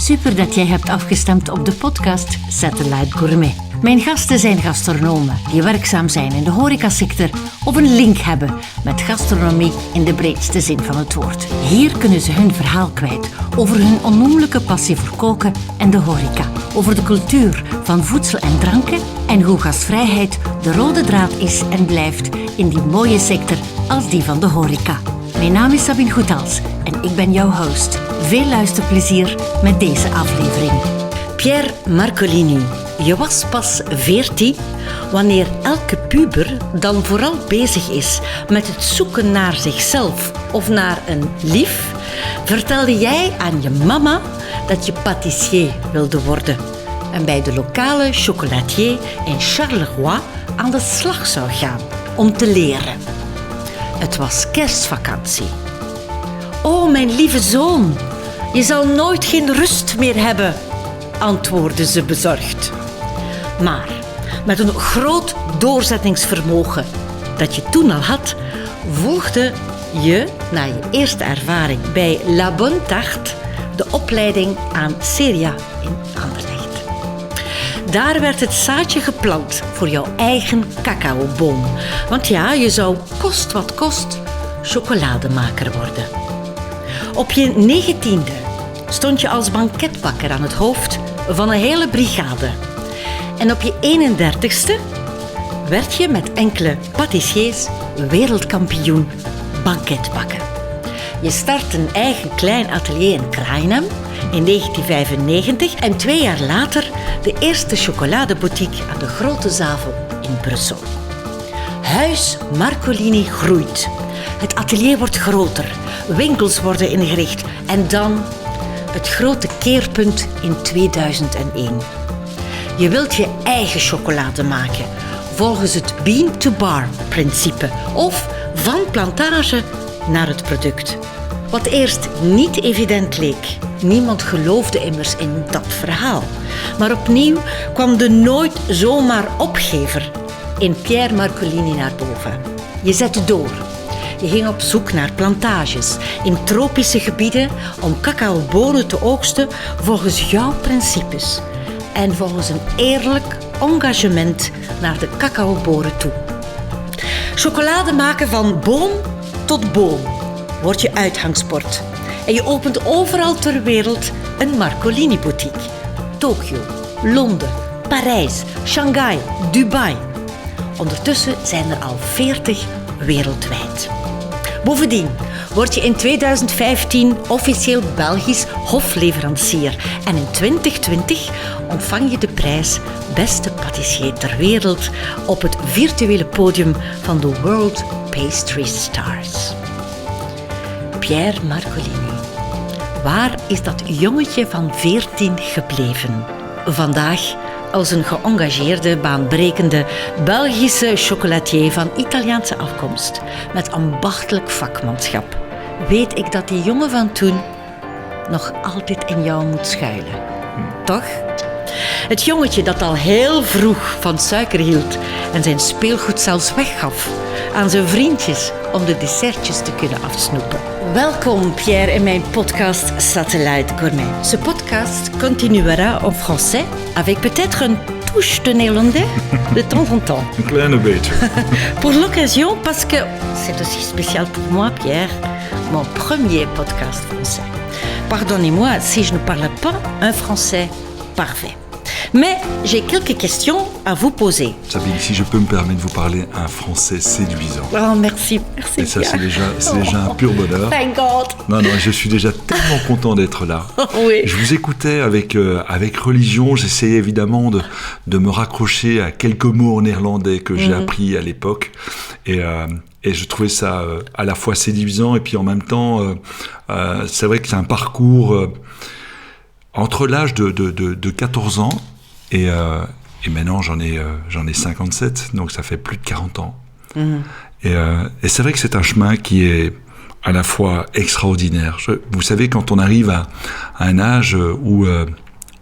Super dat jij hebt afgestemd op de podcast Satellite Gourmet. Mijn gasten zijn gastronomen die werkzaam zijn in de horecasector of een link hebben met gastronomie in de breedste zin van het woord. Hier kunnen ze hun verhaal kwijt over hun onnoemelijke passie voor koken en de horeca. Over de cultuur van voedsel en dranken en hoe gastvrijheid de rode draad is en blijft in die mooie sector als die van de horeca. Mijn naam is Sabine Goethals en ik ben jouw host. Veel luisterplezier met deze aflevering. Pierre Marcolini, je was pas 14 wanneer elke puber dan vooral bezig is met het zoeken naar zichzelf of naar een lief, vertelde jij aan je mama dat je pâtissier wilde worden en bij de lokale chocolatier in Charleroi aan de slag zou gaan om te leren. Het was kerstvakantie. Oh, mijn lieve zoon, je zal nooit geen rust meer hebben, antwoordde ze bezorgd. Maar met een groot doorzettingsvermogen dat je toen al had, volgde je na je eerste ervaring bij La Bonne Tarte de opleiding aan Seria in Anderlecht. Daar werd het zaadje geplant voor jouw eigen cacaoboom. Want ja, je zou kost wat kost chocolademaker worden. Op je 19e stond je als banketbakker aan het hoofd van een hele brigade. En op je 31ste werd je met enkele pâtissiers wereldkampioen banketbakken. Je start een eigen klein atelier in Krainem in 1995 en 2 jaar later de eerste chocoladeboutique aan de Grote Zavel in Brussel. Huis Marcolini groeit. Het atelier wordt groter, winkels worden ingericht en dan het grote keerpunt in 2001. Je wilt je eigen chocolade maken, volgens het bean-to-bar-principe of van plantage naar het product. Wat eerst niet evident leek. Niemand geloofde immers in dat verhaal. Maar opnieuw kwam de nooit zomaar opgever in Pierre Marcolini naar boven. Je zette door. Je ging op zoek naar plantages in tropische gebieden om cacaobonen te oogsten volgens jouw principes en volgens een eerlijk engagement naar de cacaoboren toe. Chocolade maken van boom tot boom wordt je uitgangsport en je opent overal ter wereld een Marcolini-boutique. Tokio, Londen, Parijs, Shanghai, Dubai. Ondertussen zijn er al 40 wereldwijd. Bovendien word je in 2015 officieel Belgisch hofleverancier en in 2020 ontvang je de prijs Beste Pâtissier ter wereld op het virtuele podium van de World Pastry Stars. Pierre Marcolini, waar is dat jongetje van 14 gebleven? Vandaag als een geëngageerde, baanbrekende Belgische chocolatier van Italiaanse afkomst met ambachtelijk vakmanschap, weet ik dat die jongen van toen nog altijd in jou moet schuilen. Toch? Het jongetje dat al heel vroeg van suiker hield en zijn speelgoed zelfs weggaf aan zijn vriendjes om de dessertjes te kunnen afsnoepen. Welkom Pierre in mijn podcast Satellite Gourmet. Ce podcast continuera en français avec peut-être une touche de néerlandais de temps en temps. Een kleine beetje. Pour l'occasion, parce que c'est aussi spécial pour moi, Pierre, mon premier podcast français. Pardonnez-moi si je ne parle pas un français parfait. Mais j'ai quelques questions à vous poser. Sabine, si je peux me permettre de vous parler un français séduisant. Oh, merci. Et ça, c'est déjà un pur bonheur. Thank God. Non, je suis déjà tellement content d'être là. Oui. Je vous écoutais avec religion. J'essayais évidemment de me raccrocher à quelques mots en néerlandais que j'ai appris à l'époque. Et je trouvais ça à la fois séduisant et puis en même temps, c'est vrai que c'est un parcours entre l'âge de 14 ans et maintenant j'en ai 57, donc ça fait plus de 40 ans. Et c'est vrai que c'est un chemin qui est à la fois extraordinaire. Vous savez, quand on arrive à un âge où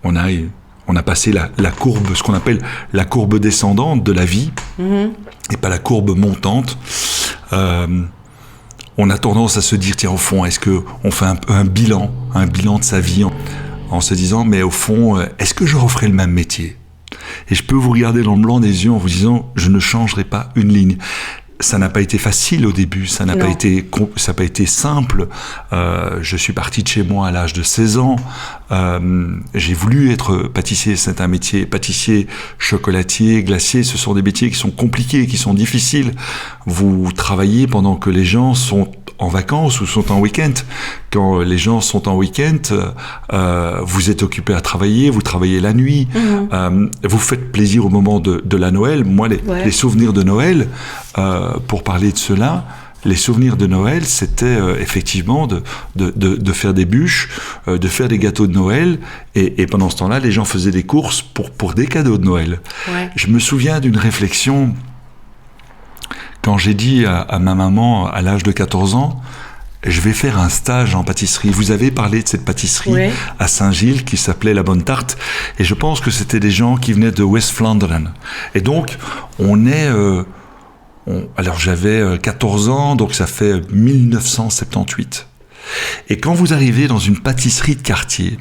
on a passé la courbe, ce qu'on appelle la courbe descendante de la vie, et pas la courbe montante, on a tendance à se dire, tiens, au fond, est-ce qu'on fait un bilan de sa vie en se disant, mais au fond, est-ce que je referais le même métier ? Et je peux vous regarder dans le blanc des yeux en vous disant, je ne changerai pas une ligne. Ça n'a pas été facile au début, ça n'a pas été simple. Je suis parti de chez moi à l'âge de 16 ans. J'ai voulu être pâtissier, c'est un métier, pâtissier, chocolatier, glacier, ce sont des métiers qui sont compliqués, qui sont difficiles. Vous travaillez pendant que les gens sont en vacances ou sont en week-end. Quand les gens sont en week-end, vous êtes occupé à travailler, vous travaillez la nuit, vous faites plaisir au moment de la Noël. Moi, les souvenirs de Noël, pour parler de cela, les souvenirs de Noël, c'était effectivement de faire des bûches, de faire des gâteaux de Noël, et pendant ce temps-là, les gens faisaient des courses pour des cadeaux de Noël. Ouais. Je me souviens d'une réflexion quand j'ai dit à ma maman à l'âge de 14 ans, je vais faire un stage en pâtisserie. Vous avez parlé de cette pâtisserie à Saint-Gilles qui s'appelait La Bonne Tarte, et je pense que c'était des gens qui venaient de West Flandern. Et donc, alors j'avais 14 ans, donc ça fait 1978. Et quand vous arrivez dans une pâtisserie de quartier,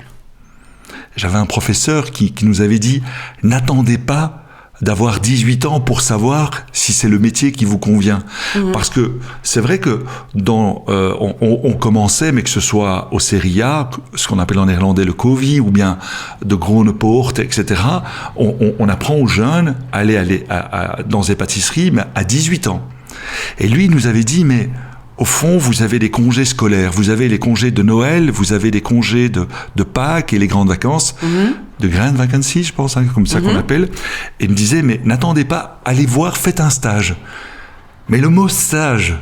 j'avais un professeur qui nous avait dit « N'attendez pas d'avoir 18 ans pour savoir si c'est le métier qui vous convient. » Parce que c'est vrai que on commençait, mais que ce soit au Serie A, ce qu'on appelle en néerlandais le Kovi, ou bien de Grone Poort, etc., on apprend aux jeunes à aller dans des pâtisseries, mais à 18 ans. Et lui, il nous avait dit, mais au fond, vous avez les congés scolaires, vous avez les congés de Noël, vous avez les congés de Pâques et les grandes vacances, de Grand Vacancy, je pense, comme ça qu'on appelle. Et il me disait, mais n'attendez pas, allez voir, faites un stage. Mais le mot stage,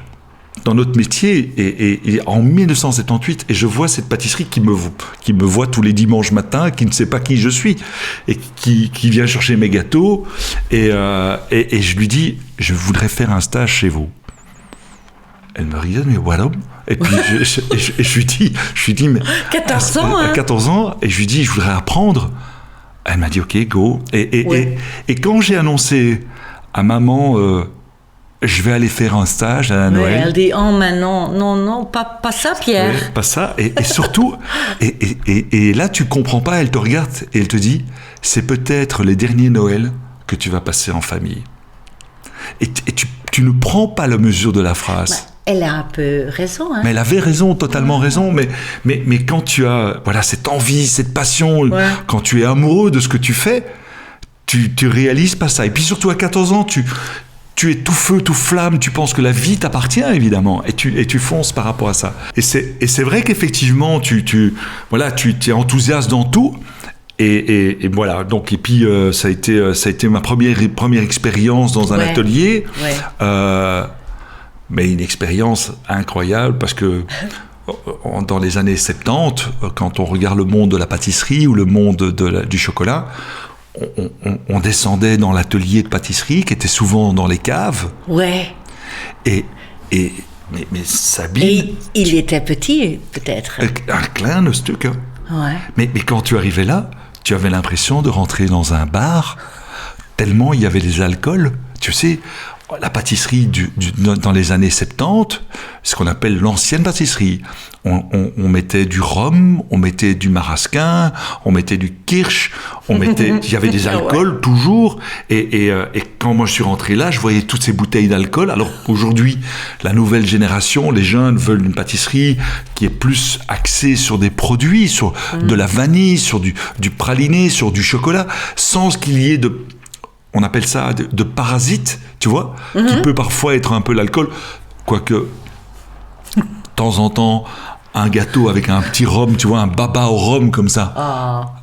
dans notre métier, est en 1978, et je vois cette pâtisserie qui me voit tous les dimanches matins, qui ne sait pas qui je suis, et qui vient chercher mes gâteaux, et je lui dis, je voudrais faire un stage chez vous. Elle me regarde, mais voilà. Et puis je lui dis, mais 14 ans, à 14 ans, et je lui dis, je voudrais apprendre. Elle m'a dit, ok, go. Et quand j'ai annoncé à maman, je vais aller faire un stage à Noël. Elle dit, oh, mais non, pas ça, Pierre. Ouais, pas ça. Et surtout, et là, tu comprends pas, elle te regarde et elle te dit, c'est peut-être les derniers Noëls que tu vas passer en famille. Et tu ne prends pas la mesure de la phrase. Elle a un peu raison. Hein. Mais elle avait raison, totalement raison. Mais quand tu as cette envie, cette passion, quand tu es amoureux de ce que tu fais, tu réalises pas ça. Et puis surtout à 14 ans, tu es tout feu, tout flamme, tu penses que la vie t'appartient évidemment, et tu fonces par rapport à ça. Et c'est vrai qu'effectivement, tu es enthousiaste dans tout. Et voilà, donc, et puis ça a été ma première expérience dans un atelier. Mais une expérience incroyable, parce que dans les années 70, quand on regarde le monde de la pâtisserie ou le monde du chocolat, on descendait dans l'atelier de pâtisserie qui était souvent dans les caves. Ouais. Mais Sabine... Et il était petit, peut-être. Un klein stuk. Hein. Ouais. Mais quand tu arrivais là, tu avais l'impression de rentrer dans un bar, tellement il y avait des alcools. Tu sais, la pâtisserie dans les années 70, ce qu'on appelle l'ancienne pâtisserie. On mettait du rhum, on mettait du marasquin, on mettait du kirsch, il y avait des alcools toujours. Et quand moi je suis rentré là, je voyais toutes ces bouteilles d'alcool. Alors qu'aujourd'hui, la nouvelle génération, les jeunes veulent une pâtisserie qui est plus axée sur des produits, sur de la vanille, sur du praliné, sur du chocolat, sans qu'il y ait on appelle ça de parasites, tu vois, qui peut parfois être un peu l'alcool, quoique, de temps en temps, un gâteau avec un petit rhum, tu vois, un baba au rhum comme ça.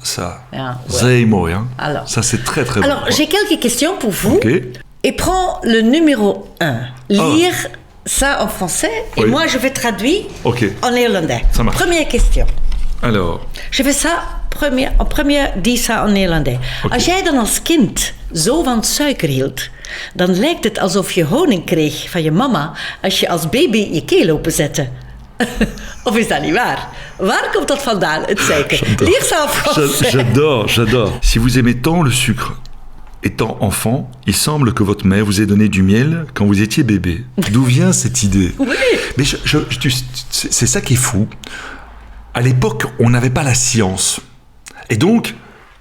Ça, c'est mooi, hein. Alors, ça, c'est très, très bon. Alors, j'ai quelques questions pour vous. Okay. Et prends le numéro 1. Lire ça en français, et moi, je vais traduire en néerlandais. Ça marche. Première question. Alors. Je fais ça, die ça in Nederlandais. Als jij dan als kind zo van suiker hield, dan lijkt het alsof je honing kreeg van je mama als je als baby je keel openzette. Of is dat niet waar? Waar komt dat vandaan, het suiker? Lire ça en français. J'adore. Si vous aimez tant le sucre, étant enfant, il semble que votre mère vous ait donné du miel quand vous étiez bébé. D'où vient cette idée? Oui. Mais c'est ça qui est fou. À l'époque, on n'avait pas la science. Et donc,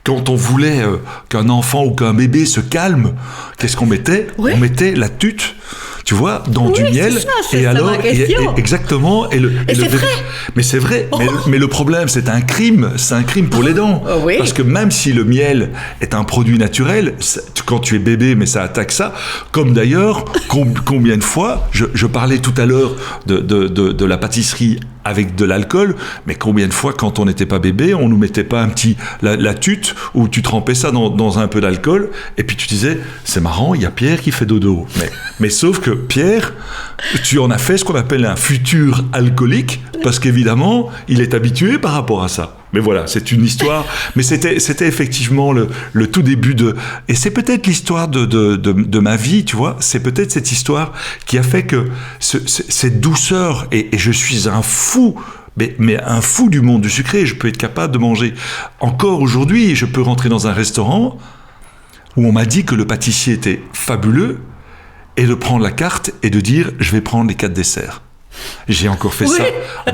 quand on voulait qu'un enfant ou qu'un bébé se calme, qu'est-ce qu'on mettait ? Oui. On mettait la tute, tu vois, dans du miel. C'est ça, c'est et ça alors, ma question. exactement. Et c'est bébé- vrai. Mais c'est vrai. Mais le problème, c'est un crime pour les dents. Oui. Parce que même si le miel est un produit naturel, quand tu es bébé, mais ça attaque ça. Comme d'ailleurs, combien de fois, je parlais tout à l'heure de la pâtisserie avec de l'alcool, mais combien de fois, quand on n'était pas bébé, on nous mettait pas la tute où tu trempais ça dans un peu d'alcool, et puis tu disais, c'est marrant, il y a Pierre qui fait dodo. Mais sauf que Pierre, tu en as fait ce qu'on appelle un futur alcoolique, parce qu'évidemment, il est habitué par rapport à ça. Mais voilà, c'est une histoire. Mais c'était effectivement le tout début et c'est peut-être l'histoire de ma vie, tu vois. C'est peut-être cette histoire qui a fait que cette douceur, et je suis un fou, mais un fou du monde du sucré. Je peux être capable de manger. Encore aujourd'hui, je peux rentrer dans un restaurant où on m'a dit que le pâtissier était fabuleux, et de prendre la carte et de dire, je vais prendre les 4 desserts. J'ai encore fait ça.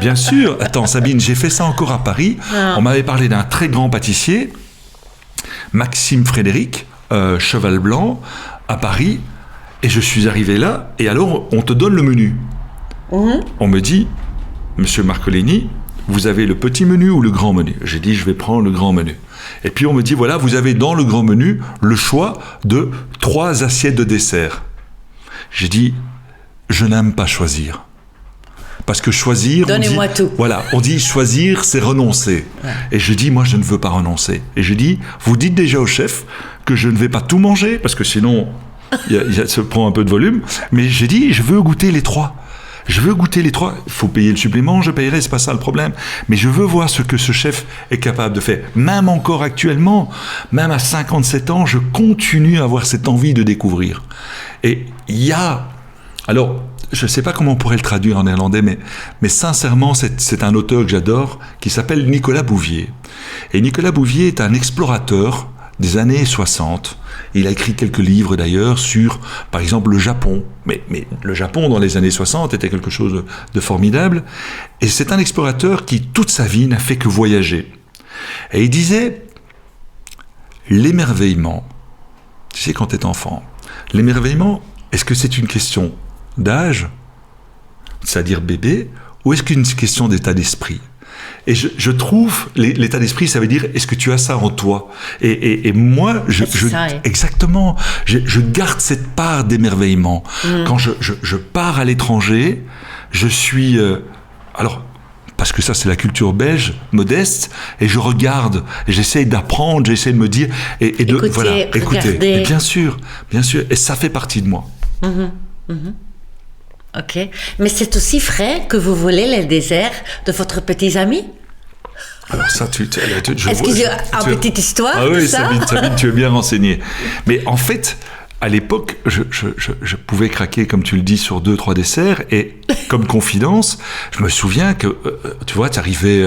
Bien sûr. Attends, Sabine, j'ai fait ça encore à Paris. On m'avait parlé d'un très grand pâtissier, Maxime Frédéric, Cheval Blanc, à Paris. Et je suis arrivé là, et alors, on te donne le menu. On me dit, Monsieur Marcolini, vous avez le petit menu ou le grand menu ? J'ai dit, je vais prendre le grand menu. Et puis on me dit, voilà, vous avez dans le grand menu le choix de 3 assiettes de dessert. J'ai dit, je n'aime pas choisir. Parce que choisir, Donnez-moi tout. Voilà, on dit choisir, c'est renoncer. Ouais. Et je dis, moi, je ne veux pas renoncer. Et je dis, vous dites déjà au chef que je ne vais pas tout manger, parce que sinon, ça prend un peu de volume. Mais j'ai dit, je veux goûter les 3. Je veux goûter les 3. Il faut payer le supplément, je payerai, c'est pas ça le problème. Mais je veux voir ce que ce chef est capable de faire. Même encore actuellement, même à 57 ans, je continue à avoir cette envie de découvrir. Et il y a... Alors, je ne sais pas comment on pourrait le traduire en néerlandais, mais sincèrement, c'est un auteur que j'adore, qui s'appelle Nicolas Bouvier. Et Nicolas Bouvier est un explorateur des années 60. Il a écrit quelques livres d'ailleurs sur, par exemple, le Japon. Mais le Japon, dans les années 60, était quelque chose de formidable. Et c'est un explorateur qui, toute sa vie, n'a fait que voyager. Et il disait, l'émerveillement, tu sais, quand tu es enfant, l'émerveillement, est-ce que c'est une question d'âge, c'est-à-dire bébé, ou est-ce qu'une question d'état d'esprit ? Et je trouve, l'état d'esprit, ça veut dire, est-ce que tu as ça en toi ? Et moi, exactement, je garde cette part d'émerveillement. Quand je pars à l'étranger, je suis... alors, parce que ça, c'est la culture belge, modeste, et je regarde, et j'essaye d'apprendre, j'essaie de me dire... Et de, écouter. Et bien sûr, et ça fait partie de moi. Ok, mais c'est aussi vrai que vous volez les desserts de votre petit ami ? Alors ça, est-ce qu'il y a une petite histoire ah oui, ça ? Sabine, tu es bien renseignée. Mais en fait, à l'époque, je pouvais craquer, comme tu le dis, sur 2-3 desserts, et comme confidence, je me souviens que, tu vois, tu arrivais,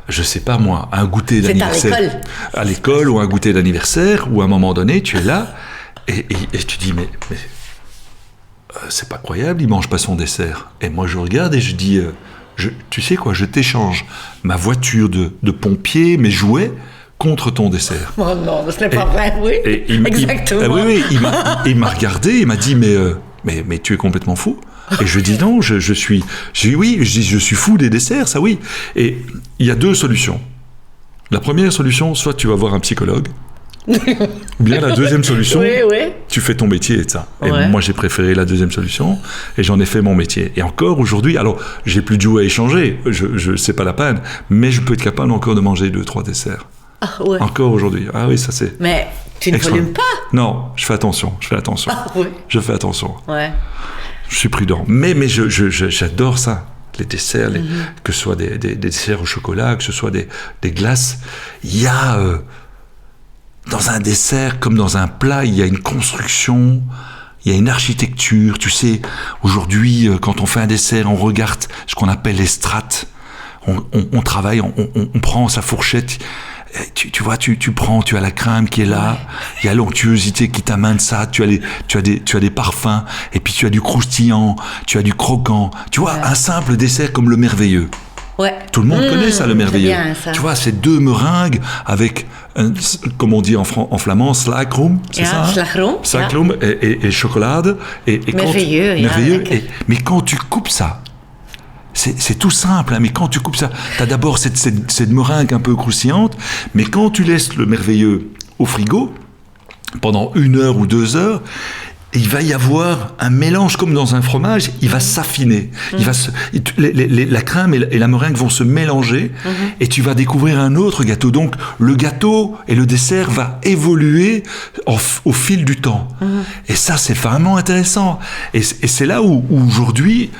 je sais pas moi, à un goûter d'anniversaire. À l'école, ou un goûter d'anniversaire, où à un moment donné, tu es là, et tu dis, mais c'est pas croyable, il mange pas son dessert. Et moi, je regarde et je dis, tu sais quoi, je t'échange ma voiture de pompier, mes jouets, contre ton dessert. Oh non, ce n'est pas vrai, oui. Exactement. Il m'a regardé, il m'a dit, mais tu es complètement fou. Et je dis non, je suis fou des desserts, ça oui. Et il y a 2 solutions. La première solution, soit tu vas voir un psychologue, ou bien la deuxième solution, tu fais ton métier et ça. Et moi, j'ai préféré la deuxième solution et j'en ai fait mon métier. Et encore aujourd'hui, alors, j'ai plus de jouets à échanger, c'est pas la peine, mais je peux être capable encore de manger 2-3 desserts. Ah, ouais. Encore aujourd'hui. Ah oui, ça c'est... Mais tu ne volumes pas ? Non, je fais attention. Ah, oui. Je fais attention. Ouais. Je suis prudent. Mais j'adore ça. Les desserts, que ce soit des desserts au chocolat, que ce soit des glaces. Il y a... dans un dessert, comme dans un plat, il y a une construction, il y a une architecture. Tu sais, aujourd'hui, quand on fait un dessert, on regarde ce qu'on appelle les strates. On travaille, on prend sa fourchette. Tu vois, tu prends, tu as la crème qui est là, il y a l'onctuosité qui t'amène ça, tu as des parfums, et puis tu as du croustillant, tu as du croquant. Tu vois, un simple dessert comme le merveilleux. Ouais. Tout le monde connaît ça, le merveilleux. C'est bien, ça. Tu vois, c'est 2 meringues avec, comme on dit en flamand, slagroom, c'est ça, hein? Slagroom et chocolade. Et Merveilleux. Merveilleux. Mais quand tu coupes ça, c'est tout simple, hein, mais quand tu coupes ça, tu as d'abord cette meringue un peu croustillante, mais quand tu laisses le merveilleux au frigo, pendant 1 heure ou 2 heures, il va y avoir un mélange comme dans un fromage, il va s'affiner. La crème et la meringue vont se mélanger et tu vas découvrir un autre gâteau. Donc le gâteau et le dessert va évoluer au fil du temps. Et ça, c'est vraiment intéressant. Et c'est là où aujourd'hui...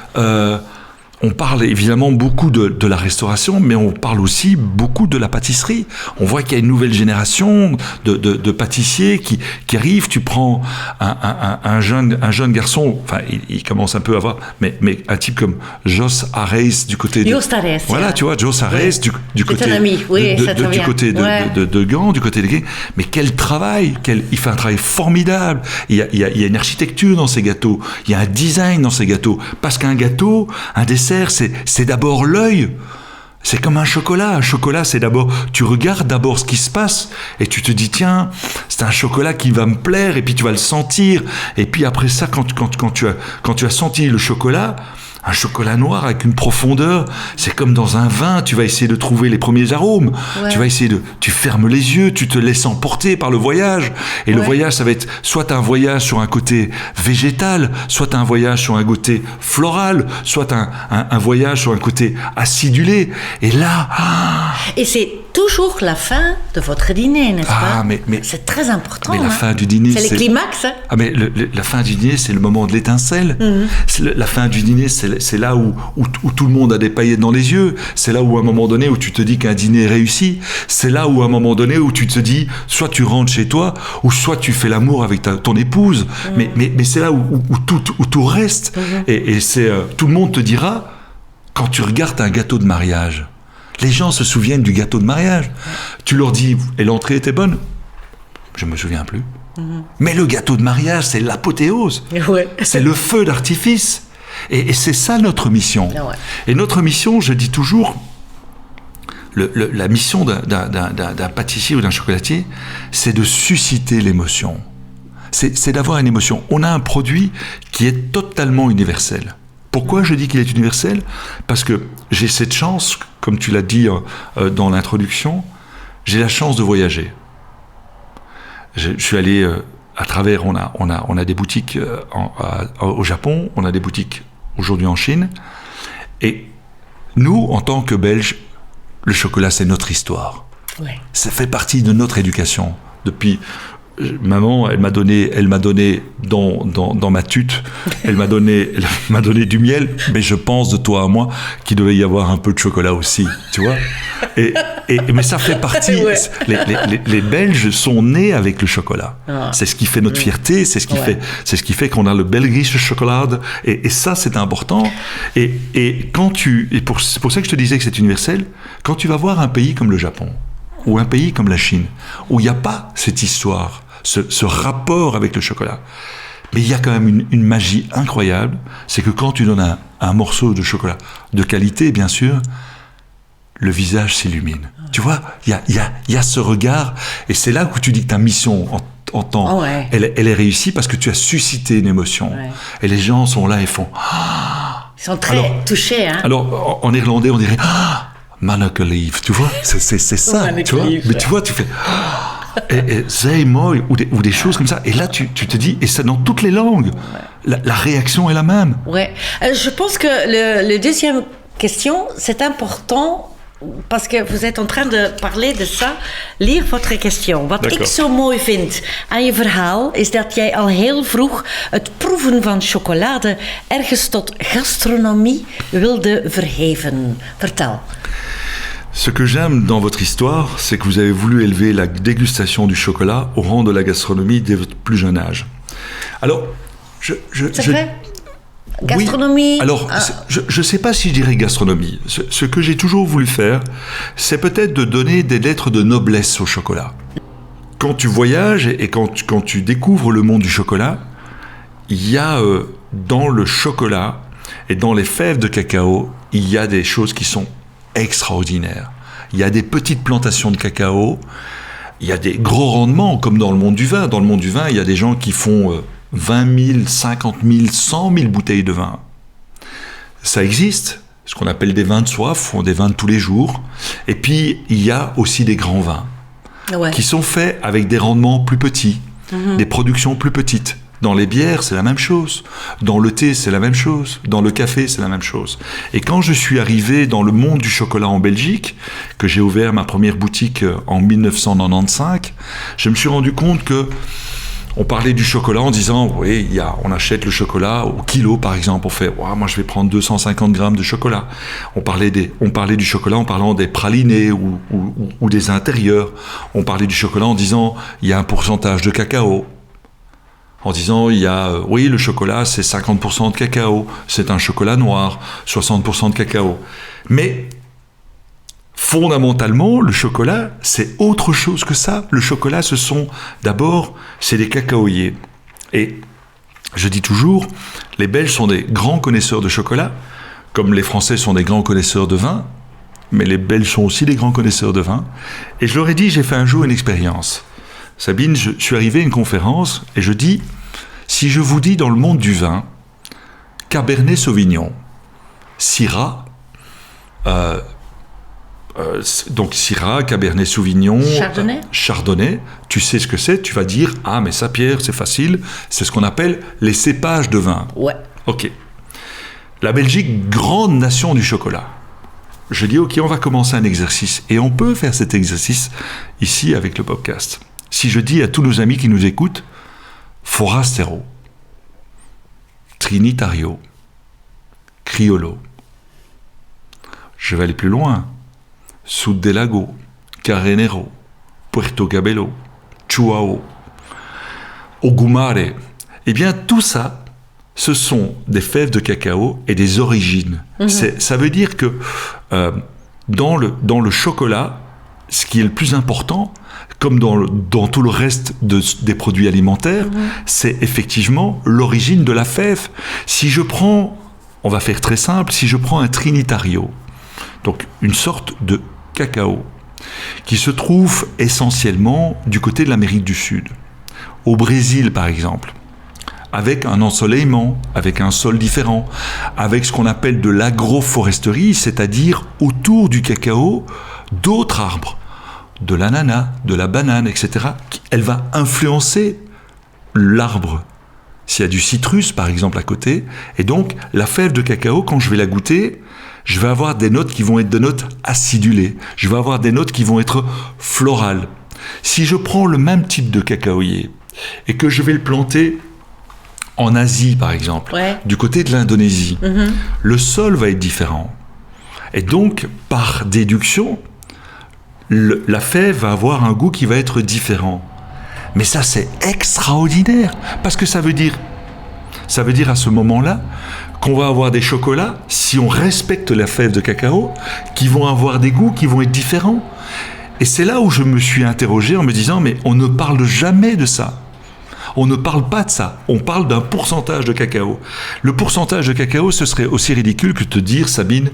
on parle évidemment beaucoup de la restauration, mais on parle aussi beaucoup de la pâtisserie. On voit qu'il y a une nouvelle génération de pâtissiers qui arrivent. Tu prends un jeune garçon, enfin il commence un peu à avoir, mais un type comme Jos Arreis du côté de... Jos Arreis, voilà, tu vois, Jos Arreis du côté du côté de Gand, du côté de Gand. Mais quel travail, il fait un travail formidable. Il y a une architecture dans ces gâteaux, il y a un design dans ces gâteaux. Parce qu'un gâteau, un dessert, c'est d'abord l'œil. C'est comme un chocolat. Un chocolat, c'est d'abord... Tu regardes d'abord ce qui se passe et tu te dis, tiens, c'est un chocolat qui va me plaire, et puis tu vas le sentir. Et puis après ça, quand tu as senti le chocolat... Un chocolat noir avec une profondeur, c'est comme dans un vin, tu vas essayer de trouver les premiers arômes. Ouais. Tu fermes les yeux, tu te laisses emporter par le voyage. Et le voyage, ça va être soit un voyage sur un côté végétal, soit un voyage sur un côté floral, soit un voyage sur un côté acidulé. Et là... Et c'est toujours la fin de votre dîner, n'est-ce pas? Mais c'est très important. Mais la fin du dîner, c'est le climax. Hein? Ah, mais la fin du dîner, c'est le moment de l'étincelle. La fin du dîner, c'est là où tout le monde a des paillettes dans les yeux. C'est là où, à un moment donné, où tu te dis qu'un dîner est réussi. C'est là où, à un moment donné, où tu te dis, soit tu rentres chez toi, ou soit tu fais l'amour avec ton épouse. Mais c'est là où tout reste. Et c'est tout le monde te dira, quand tu regardes un gâteau de mariage, les gens se souviennent du gâteau de mariage. Tu leur dis, et l'entrée était bonne? Je me souviens plus. Mais le gâteau de mariage, c'est l'apothéose. Ouais. C'est le feu d'artifice. Et c'est ça notre mission. Ouais. Et notre mission, je dis toujours, la mission d'un pâtissier ou d'un chocolatier, c'est de susciter l'émotion. C'est d'avoir une émotion. On a un produit qui est totalement universel. Pourquoi je dis qu'il est universel? Parce que j'ai cette chance, comme tu l'as dit dans l'introduction, j'ai la chance de voyager. Je suis allé à travers, on a des boutiques au Japon, on a des boutiques aujourd'hui en Chine, et nous, en tant que Belges, le chocolat, c'est notre histoire. Ouais. Ça fait partie de notre éducation. Depuis... Maman, elle m'a donné dans ma tute, elle m'a donné du miel, mais je pense de toi à moi qu'il devait y avoir un peu de chocolat aussi, tu vois. Mais ça fait partie. Ouais. Les Belges sont nés avec le chocolat. Ah. C'est ce qui fait notre fierté, c'est ce qui fait qu'on a le Belgische Chocolade. Et ça, c'est important. Et c'est pour ça que je te disais que c'est universel. Quand tu vas voir un pays comme le Japon ou un pays comme la Chine, où il n'y a pas cette histoire, ce rapport avec le chocolat. Mais il y a quand même une magie incroyable, c'est que quand tu donnes un morceau de chocolat, de qualité bien sûr, le visage s'illumine. Tu vois, il y a ce regard, et c'est là où tu dis que ta mission en temps, elle est réussie parce que tu as suscité une émotion. Ouais. Et les gens sont là et font... Ils sont très touchés. Hein. Alors, en néerlandais, on dirait... Manakelief, tu vois, c'est ça, tu vois. Mais tu vois, tu fais... Et c'est moi, ou des choses comme ça. Et là, tu te dis, et ça dans toutes les langues, la réaction est la même. Ouais. Je pense que le deuxième question, c'est important, parce que vous êtes en train de parler de ça. Lire votre question. Wat ik zo mooi vind aan je verhaal, is dat jij al heel vroeg het proeven van chocolade ergens tot gastronomie wilde verheven. Vertel. Ce que j'aime dans votre histoire, c'est que vous avez voulu élever la dégustation du chocolat au rang de la gastronomie dès votre plus jeune âge. Alors, c'est vrai? Gastronomie. Oui. Alors, je ne sais pas si je dirais gastronomie. Ce que j'ai toujours voulu faire, c'est peut-être de donner des lettres de noblesse au chocolat. Quand tu voyages et quand tu découvres le monde du chocolat, il y a dans le chocolat et dans les fèves de cacao, il y a des choses qui sont extraordinaire. Il y a des petites plantations de cacao, il y a des gros rendements, comme dans le monde du vin. Dans le monde du vin, il y a des gens qui font 20 000, 50 000, 100 000 bouteilles de vin. Ça existe, ce qu'on appelle des vins de soif, font des vins de tous les jours. Et puis, il y a aussi des grands vins qui sont faits avec des rendements plus petits, des productions plus petites. Dans les bières, c'est la même chose. Dans le thé, c'est la même chose. Dans le café, c'est la même chose. Et quand je suis arrivé dans le monde du chocolat en Belgique, que j'ai ouvert ma première boutique en 1995, je me suis rendu compte que on parlait du chocolat en disant, oui, on achète le chocolat au kilo, par exemple. On fait, moi, je vais prendre 250 grammes de chocolat. On parlait du chocolat en parlant des pralinés ou des intérieurs. On parlait du chocolat en disant, il y a un pourcentage de cacao. En disant, le chocolat, c'est 50% de cacao, c'est un chocolat noir, 60% de cacao. Mais, fondamentalement, le chocolat, c'est autre chose que ça. Le chocolat, c'est des cacaoyers. Et je dis toujours, les Belges sont des grands connaisseurs de chocolat, comme les Français sont des grands connaisseurs de vin, mais les Belges sont aussi des grands connaisseurs de vin. Et je leur ai dit, j'ai fait un jour une expérience. Sabine, je suis arrivé à une conférence et je dis, si je vous dis dans le monde du vin, Cabernet Sauvignon, Syrah, donc Syrah, Cabernet Sauvignon, Chardonnay, tu sais ce que c'est, tu vas dire, mais ça Pierre, c'est facile, c'est ce qu'on appelle les cépages de vin. Ouais. Ok. La Belgique, grande nation du chocolat. Je dis, ok, on va commencer un exercice. Et on peut faire cet exercice ici avec le podcast. Si je dis à tous nos amis qui nous écoutent, Forastero, Trinitario, Criollo, je vais aller plus loin, Sud del Lago, Carrenero, Puerto Cabello, Chuao, Ogumare, eh bien tout ça, ce sont des fèves de cacao et des origines. Ça veut dire que dans le chocolat, ce qui est le plus important, comme dans tout le reste des produits alimentaires, c'est effectivement l'origine de la fève. Si je prends, on va faire très simple, si je prends un Trinitario, donc une sorte de cacao, qui se trouve essentiellement du côté de l'Amérique du Sud, au Brésil par exemple, avec un ensoleillement, avec un sol différent, avec ce qu'on appelle de l'agroforesterie, c'est-à-dire autour du cacao, d'autres arbres, de l'ananas, de la banane, etc. Elle va influencer l'arbre. S'il y a du citrus, par exemple, à côté, et donc la fève de cacao, quand je vais la goûter, je vais avoir des notes qui vont être des notes acidulées. Je vais avoir des notes qui vont être florales. Si je prends le même type de cacaoyer et que je vais le planter en Asie, par exemple, du côté de l'Indonésie, le sol va être différent. Et donc, par déduction, la fève va avoir un goût qui va être différent. Mais ça, c'est extraordinaire, parce que ça veut dire à ce moment-là qu'on va avoir des chocolats, si on respecte la fève de cacao, qui vont avoir des goûts qui vont être différents. Et c'est là où je me suis interrogé en me disant, mais on ne parle jamais de ça. On ne parle pas de ça. On parle d'un pourcentage de cacao. Le pourcentage de cacao, ce serait aussi ridicule que de te dire, Sabine,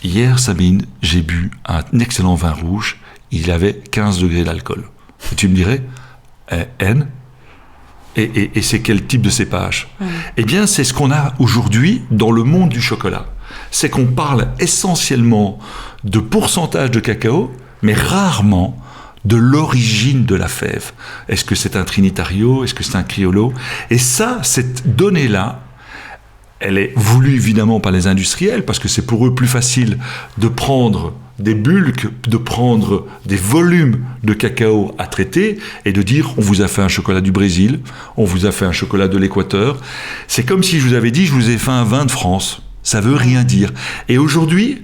hier, Sabine, j'ai bu un excellent vin rouge, il avait 15 degrés d'alcool. Et tu me dirais, N, et c'est quel type de cépage ? Eh bien, c'est ce qu'on a aujourd'hui dans le monde du chocolat. C'est qu'on parle essentiellement de pourcentage de cacao, mais rarement de l'origine de la fève. Est-ce que c'est un Trinitario ? Est-ce que c'est un Criollo ? Et ça, cette donnée-là, elle est voulue évidemment par les industriels, parce que c'est pour eux plus facile de prendre des bulk, de prendre des volumes de cacao à traiter et de dire on vous a fait un chocolat du Brésil, on vous a fait un chocolat de l'Équateur. C'est comme si je vous avais dit je vous ai fait un vin de France. Ça veut rien dire. Et aujourd'hui,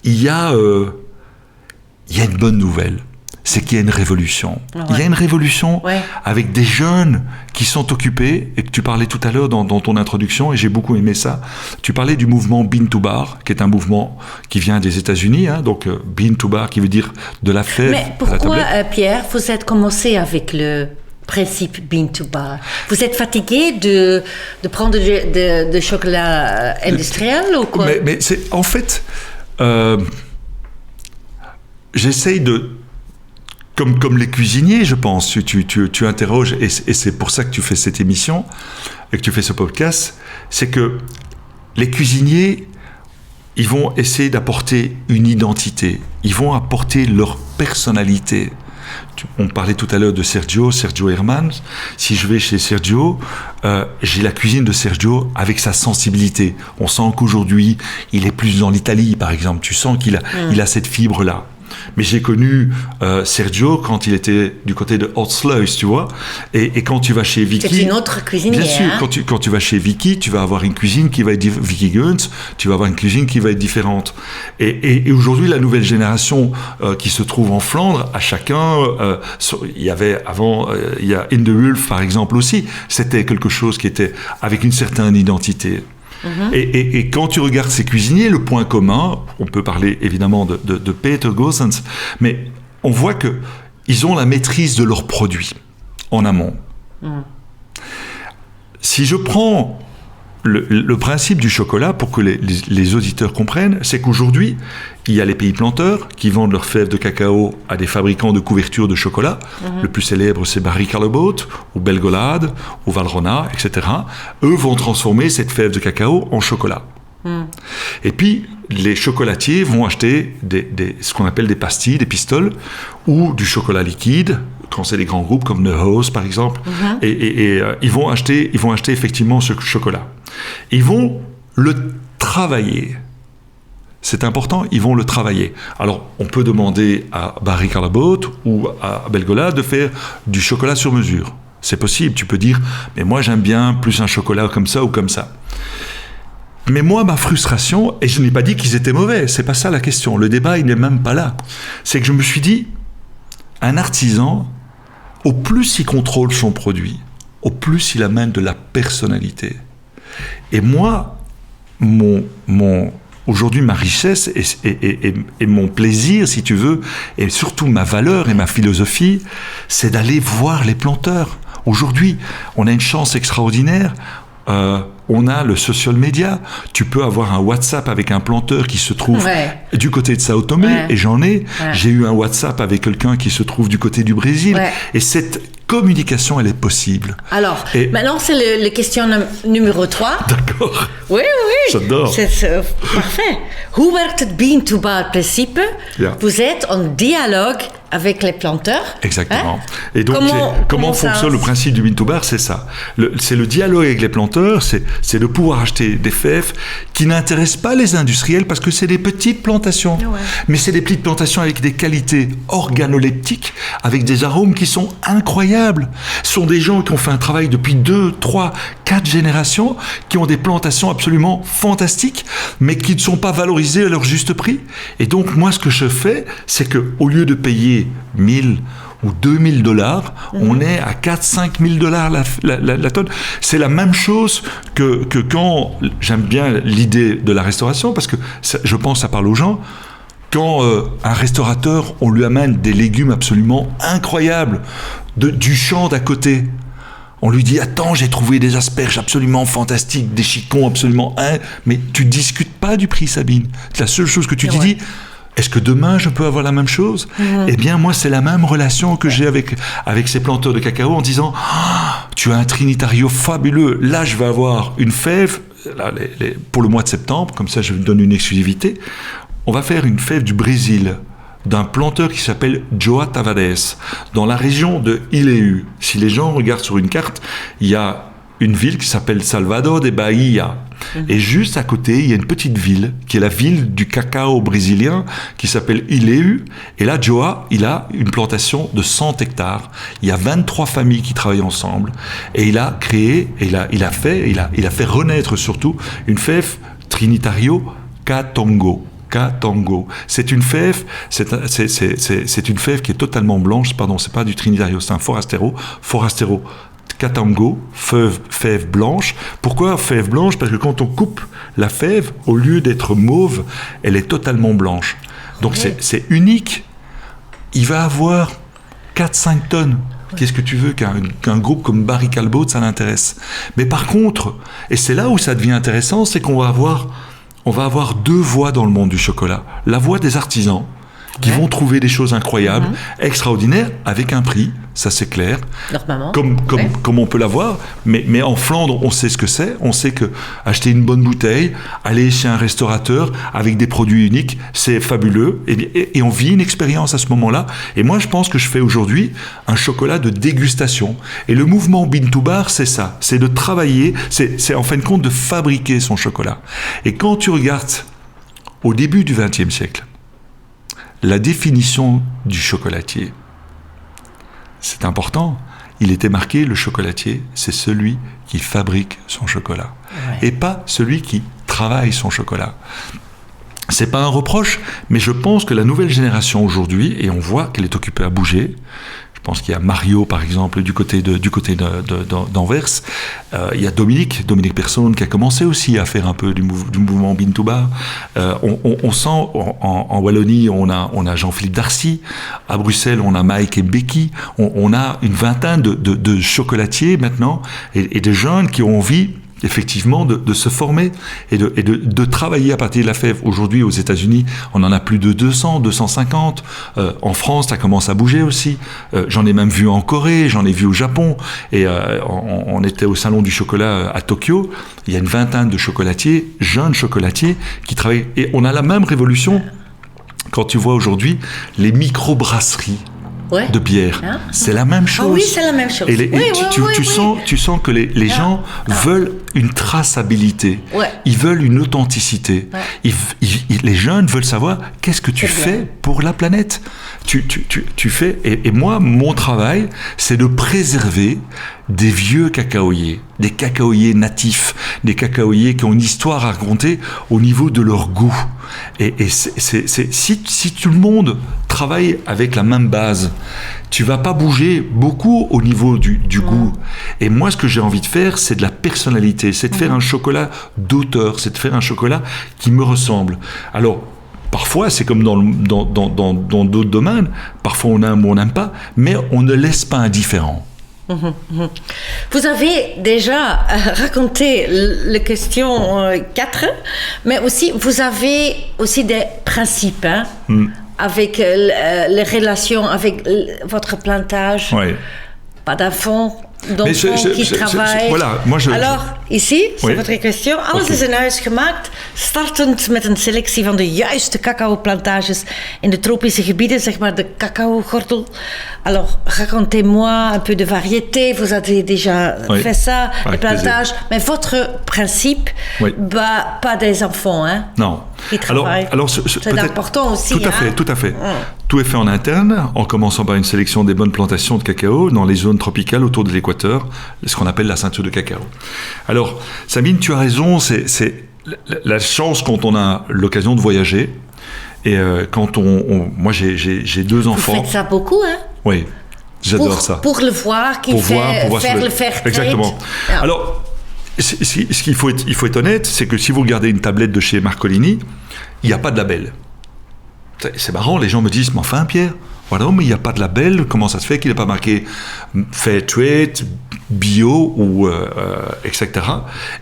il y a une bonne nouvelle. C'est qu'il y a une révolution. Il y a une révolution avec des jeunes qui sont occupés, et que tu parlais tout à l'heure dans ton introduction, et j'ai beaucoup aimé ça. Tu parlais du mouvement Bean to Bar, qui est un mouvement qui vient des États-Unis, donc Bean to Bar qui veut dire de la fève. Mais pourquoi, Pierre, vous êtes commencé avec le principe Bean to Bar ? Vous êtes fatigué de prendre de chocolat industriel ou quoi ? Mais c'est en fait... j'essaye de... Comme les cuisiniers, je pense, tu interroges, et c'est pour ça que tu fais cette émission, et que tu fais ce podcast, c'est que les cuisiniers, ils vont essayer d'apporter une identité, ils vont apporter leur personnalité. On parlait tout à l'heure de Sergio Herman. Si je vais chez Sergio, j'ai la cuisine de Sergio avec sa sensibilité. On sent qu'aujourd'hui, il est plus dans l'Italie, par exemple. Tu sens qu'il a cette fibre-là. Mais j'ai connu Sergio quand il était du côté de Hortsluis, tu vois. Et quand tu vas chez Vicky... C'est une autre cuisinière. Bien sûr, quand tu vas chez Vicky, tu vas avoir une cuisine qui va être... Vicky Guns, tu vas avoir une cuisine qui va être différente. Et aujourd'hui, la nouvelle génération qui se trouve en Flandre, à chacun... il y avait avant... il y a In the Wolf, par exemple, aussi. C'était quelque chose qui était avec une certaine identité. Et quand tu regardes ces cuisiniers, le point commun, on peut parler évidemment de Peter Goossens, mais on voit qu'ils ont la maîtrise de leurs produits en amont. Si je prends le principe du chocolat, pour que les auditeurs comprennent, c'est qu'aujourd'hui, il y a les pays planteurs qui vendent leurs fèves de cacao à des fabricants de couvertures de chocolat. Le plus célèbre, c'est Barry Callebaut, ou Belgolade, ou Valrhona, etc. Eux vont transformer cette fève de cacao en chocolat. Et puis, les chocolatiers vont acheter ce qu'on appelle des pastilles, des pistoles, ou du chocolat liquide, quand c'est des grands groupes comme Neuhaus, par exemple. Et ils vont acheter effectivement ce chocolat. Ils vont le travailler. C'est important, ils vont le travailler. Alors, on peut demander à Barry Callebaut ou à Belgolade de faire du chocolat sur mesure. C'est possible, tu peux dire, mais moi j'aime bien plus un chocolat comme ça ou comme ça. Mais moi, ma frustration, et je n'ai pas dit qu'ils étaient mauvais, c'est pas ça la question, le débat il n'est même pas là. C'est que je me suis dit, un artisan, au plus il contrôle son produit, au plus il amène de la personnalité. Et moi, aujourd'hui, ma richesse et mon plaisir, si tu veux, et surtout ma valeur et ma philosophie, c'est d'aller voir les planteurs. Aujourd'hui, on a une chance extraordinaire. On a le social media. Tu peux avoir un WhatsApp avec un planteur qui se trouve du côté de Sao Tomé, et j'en ai. J'ai eu un WhatsApp avec quelqu'un qui se trouve du côté du Brésil. Et cette communication, elle est possible. Alors, maintenant, c'est la question numéro 3. D'accord. Oui. J'adore. C'est parfait. Hoe werkt het bean-to-bar-principe? Vous êtes en dialogue avec les planteurs. Exactement. Et donc, comment fonctionne le principe du bean-to-bar? C'est ça. C'est le dialogue avec les planteurs, c'est de pouvoir acheter des fèves qui n'intéressent pas les industriels parce que c'est des petites plantations. Mais c'est des petites plantations avec des qualités organoleptiques, avec des arômes qui sont incroyables. Ce sont des gens qui ont fait un travail depuis 2, 3, 4 générations, qui ont des plantations absolument fantastiques, mais qui ne sont pas valorisées à leur juste prix. Et donc, moi, ce que je fais, c'est qu'au lieu de payer 1000 ou 2000 $, on est à 4-5 000 $ la tonne. C'est la même chose que quand, j'aime bien l'idée de la restauration, parce que je pense que ça parle aux gens, quand un restaurateur, on lui amène des légumes absolument incroyables du champ d'à côté. On lui dit, attends, j'ai trouvé des asperges absolument fantastiques, des chicons absolument... Mais tu ne discutes pas du prix, Sabine. La seule chose que tu te dis... Est-ce que demain, je peux avoir la même chose? Eh bien, moi, c'est la même relation que j'ai avec ces planteurs de cacao en disant tu as un Trinitario fabuleux. Là, je vais avoir une fève là, pour le mois de septembre. Comme ça, je vous donne une exclusivité. On va faire une fève du Brésil d'un planteur qui s'appelle Joa Tavares dans la région de Ilhéu. Si les gens regardent sur une carte, il y a une ville qui s'appelle Salvador de Bahia. Et juste à côté, il y a une petite ville, qui est la ville du cacao brésilien, qui s'appelle Ilhéu. Et là, Joa, il a une plantation de 100 hectares. Il y a 23 familles qui travaillent ensemble. Et il a créé, il a fait renaître surtout une fève Trinitario Catango. C'est une fève, c'est une fève qui est totalement blanche. Pardon, c'est pas du Trinitario, c'est un Forastero. Catango, fève blanche. Pourquoi fève blanche? Parce que quand on coupe la fève, au lieu d'être mauve, elle est totalement blanche. Donc c'est unique. Il va avoir 4-5 tonnes. Qu'est-ce que tu veux qu'un groupe comme Barry Callebaut, ça l'intéresse? Mais par contre, et c'est là où ça devient intéressant, c'est qu'on va avoir 2 voies dans le monde du chocolat. La voie des artisans qui vont trouver des choses incroyables, extraordinaires, avec un prix, ça c'est clair. Normalement. Comme on peut l'avoir, mais en Flandre, on sait ce que c'est. On sait que acheter une bonne bouteille, aller chez un restaurateur avec des produits uniques, c'est fabuleux. Et on vit une expérience à ce moment-là. Et moi, je pense que je fais aujourd'hui un chocolat de dégustation. Et le mouvement Bean to Bar, c'est ça. C'est de travailler, c'est en fin de compte de fabriquer son chocolat. Et quand tu regardes au début du XXe siècle, la définition du chocolatier, c'est important. Il était marqué, le chocolatier, c'est celui qui fabrique son chocolat. Ouais. Et pas celui qui travaille son chocolat. C'est pas un reproche, mais je pense que la nouvelle génération aujourd'hui, et on voit qu'elle est occupée à bouger, je pense qu'il y a Mario, par exemple, du côté d'Anvers. Il y a Dominique Persson, qui a commencé aussi à faire un peu du mouvement Bean to Bar. On sent, en Wallonie, on a Jean-Philippe Darcy. À Bruxelles, on a Mike et Becky. On a une vingtaine de chocolatiers maintenant, et de jeunes qui ont envie effectivement de se former et de travailler à partir de la fève. Aujourd'hui, aux États-Unis, on en a plus de 200, 250. En France, ça commence à bouger aussi. J'en ai même vu en Corée, j'en ai vu au Japon. Et on était au Salon du chocolat à Tokyo. Il y a une vingtaine de chocolatiers, jeunes chocolatiers, qui travaillent. Et on a la même révolution quand tu vois aujourd'hui les micro-brasseries. Ouais. De bière, c'est la même chose. Ah oui, c'est la même chose. Tu sens que les gens veulent une traçabilité, ils veulent une authenticité. Ouais. Les jeunes veulent savoir qu'est-ce que tu fais pour la planète. Tu fais, et moi, mon travail, c'est de préserver des vieux cacaoyers, des cacaoyers natifs, des cacaoyers qui ont une histoire à raconter au niveau de leur goût. Et si tout le monde travaille avec la même base, tu vas pas bouger beaucoup au niveau du goût. Et moi, ce que j'ai envie de faire, c'est de la personnalité, c'est de faire un chocolat d'auteur, c'est de faire un chocolat qui me ressemble. Alors, parfois, c'est comme dans d'autres domaines, parfois on aime ou on n'aime pas, mais on ne laisse pas indifférent. Vous avez déjà raconté la question 4, mais aussi vous avez aussi des principes avec les relations avec votre plantage. Ouais. Pas d'enfants qui travaillent. Voilà, Alors, ici, c'est votre question. Alles is in huis gemaakt, startend met een selectie van de juiste cacao-plantages in de tropische gebieden, zeg maar de cacao-gordel. Alors, racontez-moi un peu de variété. Vous avez déjà fait ça, les plantages. Plaisir. Mais votre principe, pas des enfants, hein? Non. Qui travaillent. Alors, c'est important aussi. Tout à fait. Tout est fait en interne, en commençant par une sélection des bonnes plantations de cacao dans les zones tropicales autour de l'équateur, ce qu'on appelle la ceinture de cacao. Alors, Sabine, tu as raison, c'est la chance quand on a l'occasion de voyager. Et quand moi j'ai 2 enfants. Vous faites ça beaucoup, hein? Oui, j'adore ça. Pour le voir, faire le faire trade. Exactement. Alors, ce qu'il faut être honnête, c'est que si vous regardez une tablette de chez Marcolini, il n'y a pas de label. C'est marrant, les gens me disent, mais enfin Pierre, voilà, mais il n'y a pas de label, comment ça se fait qu'il n'est pas marqué Fair Trade, Bio, ou etc.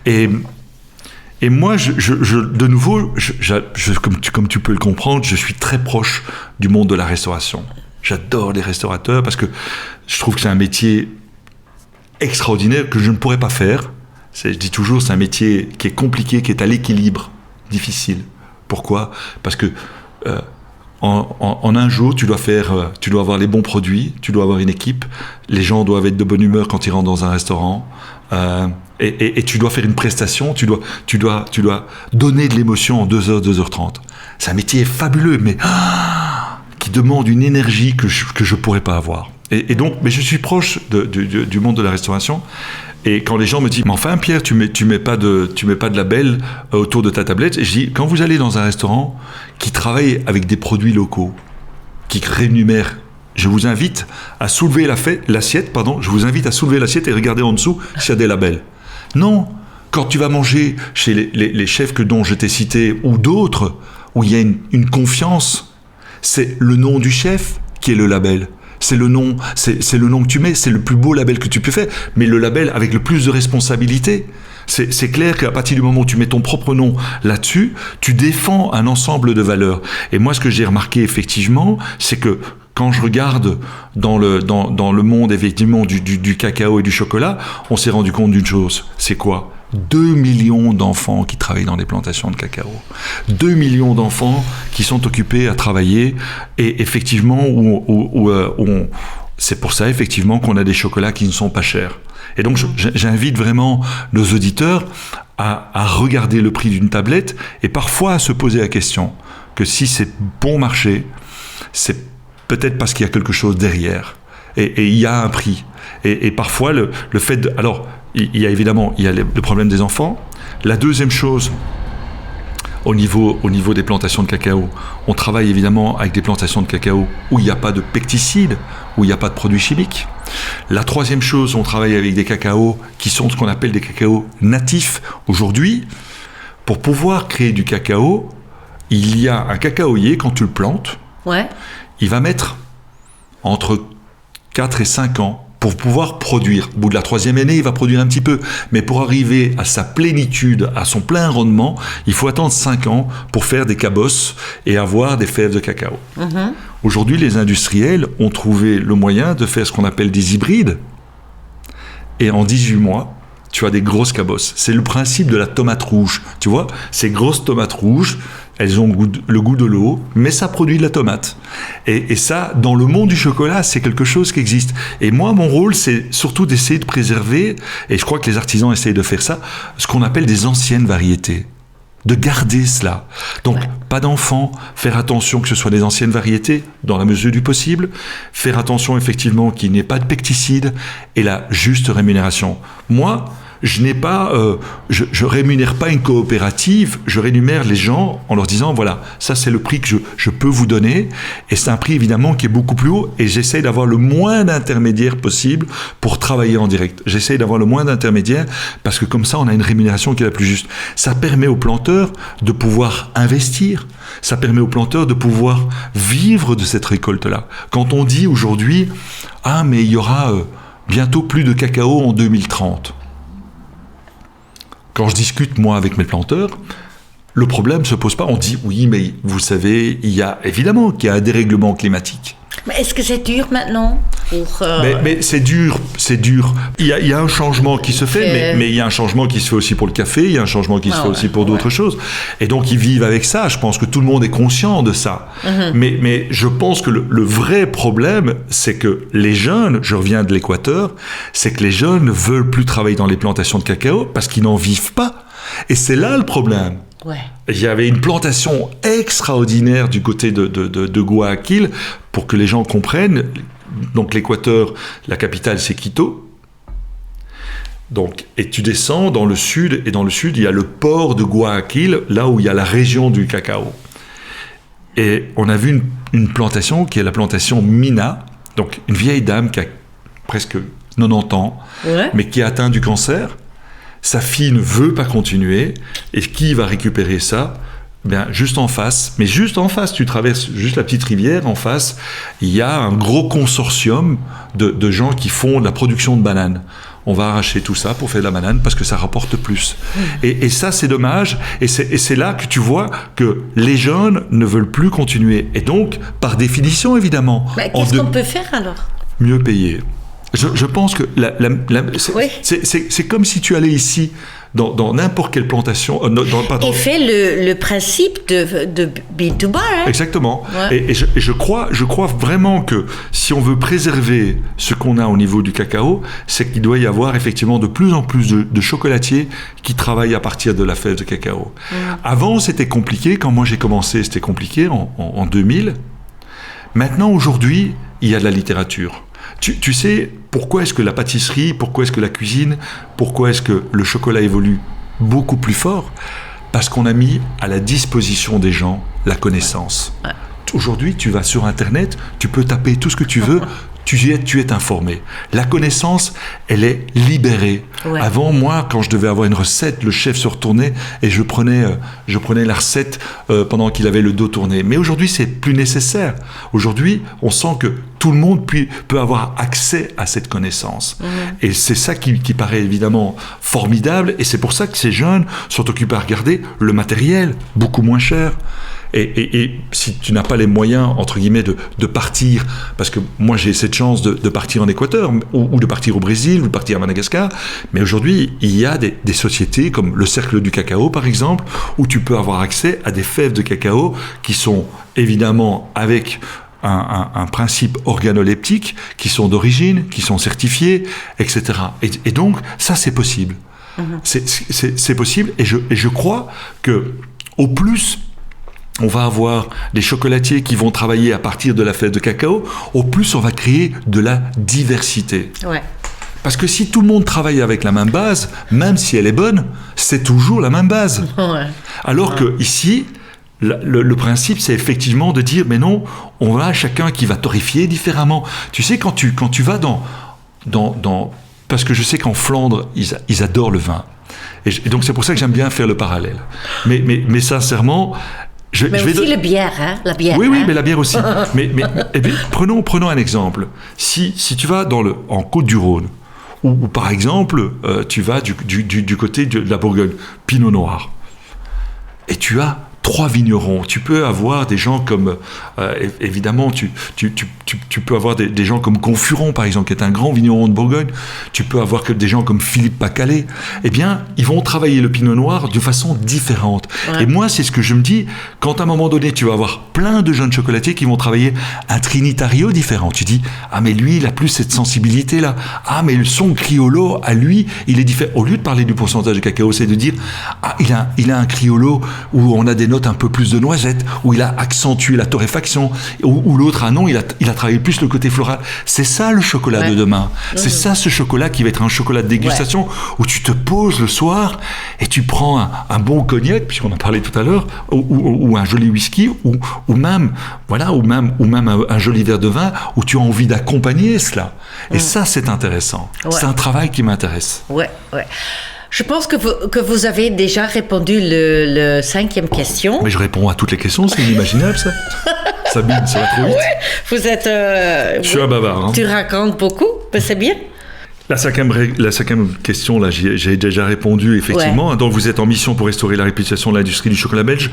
Et moi, de nouveau, comme tu peux le comprendre, je suis très proche du monde de la restauration. J'adore les restaurateurs parce que je trouve que c'est un métier extraordinaire que je ne pourrais pas faire. Je dis toujours, c'est un métier qui est compliqué, qui est à l'équilibre, difficile. Pourquoi ? Parce que en un jour, tu dois avoir les bons produits, tu dois avoir une équipe, les gens doivent être de bonne humeur quand ils rentrent dans un restaurant, et tu dois faire une prestation, tu dois donner de l'émotion en 2h, 2h30. C'est un métier fabuleux, mais qui demande une énergie que je pourrais pas avoir. Et donc, mais je suis proche du monde de la restauration. Et quand les gens me disent, mais enfin Pierre, tu mets pas de label autour de ta tablette, et je dis, quand vous allez dans un restaurant qui travaille avec des produits locaux, qui rémunèrent, je vous invite à soulever l'assiette, je vous invite à soulever l'assiette et regarder en dessous s'il y a des labels. Non, quand tu vas manger chez les chefs dont je t'ai cités ou d'autres, où il y a une confiance, c'est le nom du chef qui est le label. C'est le nom que tu mets, c'est le plus beau label que tu peux faire, mais le label avec le plus de responsabilité. C'est clair qu'à partir du moment où tu mets ton propre nom là-dessus, tu défends un ensemble de valeurs. Et moi, ce que j'ai remarqué effectivement, c'est que quand je regarde dans le monde effectivement du cacao et du chocolat, on s'est rendu compte d'une chose. C'est quoi ? 2 millions d'enfants qui travaillent dans des plantations de cacao. 2 millions d'enfants qui sont occupés à travailler et effectivement c'est pour ça effectivement qu'on a des chocolats qui ne sont pas chers. Et donc j'invite vraiment nos auditeurs à regarder le prix d'une tablette et parfois à se poser la question que si c'est bon marché, c'est peut-être parce qu'il y a quelque chose derrière. Et il y a un prix. Et parfois, le fait de... Alors, il y a évidemment le problème des enfants. La deuxième chose, au niveau des plantations de cacao, on travaille évidemment avec des plantations de cacao où il n'y a pas de pesticides, où il n'y a pas de produits chimiques. La troisième chose, on travaille avec des cacaos qui sont ce qu'on appelle des cacaos natifs. Aujourd'hui, pour pouvoir créer du cacao, il y a un cacaoyer, quand tu le plantes, il va mettre entre 4 et 5 ans pour pouvoir produire. Au bout de la 3e année, il va produire un petit peu. Mais pour arriver à sa plénitude, à son plein rendement, il faut attendre 5 ans pour faire des cabosses et avoir des fèves de cacao. Aujourd'hui, les industriels ont trouvé le moyen de faire ce qu'on appelle des hybrides. Et en 18 mois, tu as des grosses cabosses. C'est le principe de la tomate rouge. Tu vois, ces grosses tomates rouges, elles ont le goût de l'eau, mais ça produit de la tomate. Et ça, dans le monde du chocolat, c'est quelque chose qui existe. Et moi, mon rôle, c'est surtout d'essayer de préserver, et je crois que les artisans essayent de faire ça, ce qu'on appelle des anciennes variétés. De garder cela. Donc, pas d'enfants, faire attention que ce soit des anciennes variétés, dans la mesure du possible, faire attention effectivement qu'il n'y ait pas de pesticides, et la juste rémunération. Moi, je rémunère pas une coopérative, je rémunère les gens en leur disant, voilà, ça c'est le prix que je peux vous donner, et c'est un prix évidemment qui est beaucoup plus haut, et j'essaie d'avoir le moins d'intermédiaires possible pour travailler en direct. J'essaie d'avoir le moins d'intermédiaires, parce que comme ça, on a une rémunération qui est la plus juste. Ça permet aux planteurs de pouvoir investir, ça permet aux planteurs de pouvoir vivre de cette récolte-là. Quand on dit aujourd'hui, mais il y aura bientôt plus de cacao en 2030. Quand je discute, moi, avec mes planteurs, le problème ne se pose pas. On dit, oui, mais vous savez, il y a évidemment qu'il y a un dérèglement climatique. Mais est-ce que c'est dur maintenant mais c'est dur. Il y a un changement qui se fait, mais il y a un changement qui se fait aussi pour le café, il y a un changement qui se fait aussi pour d'autres choses. Et donc, ils vivent avec ça. Je pense que tout le monde est conscient de ça. Mais je pense que le vrai problème, c'est que les jeunes, je reviens de l'Équateur, c'est que les jeunes ne veulent plus travailler dans les plantations de cacao parce qu'ils n'en vivent pas. Et c'est là le problème. Il y avait une plantation extraordinaire du côté de Guayaquil, pour que les gens comprennent. Donc l'Équateur, la capitale c'est Quito. Donc, et tu descends dans le sud, et dans le sud il y a le port de Guayaquil, là où il y a la région du cacao. Et on a vu une plantation qui est la plantation Mina, donc une vieille dame qui a presque 90 ans, mais qui a atteint du cancer. Sa fille ne veut pas continuer, et qui va récupérer ça ? Bien, juste en face, tu traverses juste la petite rivière, en face, il y a un gros consortium de gens qui font de la production de bananes. On va arracher tout ça pour faire de la banane parce que ça rapporte plus. Et ça, c'est dommage, et c'est là que tu vois que les jeunes ne veulent plus continuer. Et donc, par définition, évidemment... Qu'est-ce qu'on peut faire alors ? Mieux payer. Je pense que c'est comme si tu allais ici dans n'importe quelle plantation. Et fait le principe de B2B. Exactement. Et je crois vraiment que si on veut préserver ce qu'on a au niveau du cacao, c'est qu'il doit y avoir effectivement de plus en plus de chocolatiers qui travaillent à partir de la fève de cacao. Avant, c'était compliqué. Quand moi j'ai commencé, c'était compliqué en 2000. Maintenant, aujourd'hui, il y a de la littérature. Tu sais pourquoi est-ce que la pâtisserie, pourquoi est-ce que la cuisine, pourquoi est-ce que le chocolat évolue beaucoup plus fort ? Parce qu'on a mis à la disposition des gens la connaissance. Aujourd'hui, tu vas sur Internet, tu peux taper tout ce que tu veux, tu es informé. La connaissance, elle est libérée. Ouais. Avant, moi, quand je devais avoir une recette, le chef se retournait et je prenais la recette pendant qu'il avait le dos tourné. Mais aujourd'hui, c'est plus nécessaire. Aujourd'hui, on sent que tout le monde peut avoir accès à cette connaissance. Et c'est ça qui paraît évidemment formidable. Et c'est pour ça que ces jeunes sont occupés à regarder le matériel beaucoup moins cher. Et si tu n'as pas les moyens, entre guillemets, de partir, parce que moi j'ai cette chance de partir en Équateur, ou de partir au Brésil, ou de partir à Madagascar, mais aujourd'hui il y a des sociétés comme le Cercle du Cacao par exemple, où tu peux avoir accès à des fèves de cacao qui sont évidemment avec un principe organoleptique, qui sont d'origine, qui sont certifiés, etc. Et donc ça c'est possible. C'est possible, et je crois que au plus on va avoir des chocolatiers qui vont travailler à partir de la fève de cacao, au plus on va créer de la diversité. Ouais. Parce que si tout le monde travaille avec la même base, même si elle est bonne, c'est toujours la même base. Ouais. Alors que ici, le principe, c'est effectivement de dire, mais non, on a chacun qui va torréfier différemment. Tu sais, quand tu vas dans parce que je sais qu'en Flandre, ils adorent le vin. Et donc c'est pour ça que j'aime bien faire le parallèle. Mais sincèrement... Mais aussi la bière, hein, la bière. Oui, mais la bière aussi. mais eh bien, prenons un exemple. Si tu vas en Côte-du-Rhône, ou par exemple, tu vas du côté de la Bourgogne, Pinot Noir, et tu as 3 vignerons. Tu peux avoir des gens comme, évidemment, tu peux avoir des gens comme Confuron, par exemple, qui est un grand vigneron de Bourgogne. Tu peux avoir des gens comme Philippe Pacalé. Eh bien, ils vont travailler le Pinot Noir de façon différente. Ouais. Et moi, c'est ce que je me dis, quand à un moment donné, tu vas avoir plein de jeunes chocolatiers qui vont travailler un Trinitario différent. Tu dis, ah, mais lui, il a plus cette sensibilité-là. Ah, mais son Criollo, à lui, il est différent. Au lieu de parler du pourcentage de cacao, c'est de dire, ah, il a un Criollo où on a des notes un peu plus de noisettes, où il a accentué la torréfaction, ou l'autre, ah non, il a travaillé plus le côté floral. C'est ça le chocolat de demain. C'est ça ce chocolat qui va être un chocolat de dégustation, où tu te poses le soir et tu prends un bon cognac, puisqu'on en parlait tout à l'heure, ou un joli whisky, ou même un joli verre de vin, où tu as envie d'accompagner cela. Et ça, c'est intéressant. Ouais. C'est un travail qui m'intéresse. Ouais. Je pense que vous avez déjà répondu le 5e question. Mais je réponds à toutes les questions, c'est inimaginable ça. Sabine, ça va trop vite. Ouais, vous êtes... je suis un bavard. Hein. Tu racontes beaucoup, mais c'est bien. La cinquième question, là, j'ai déjà répondu, effectivement. Ouais. Donc, vous êtes en mission pour restaurer la réputation de l'industrie du chocolat belge.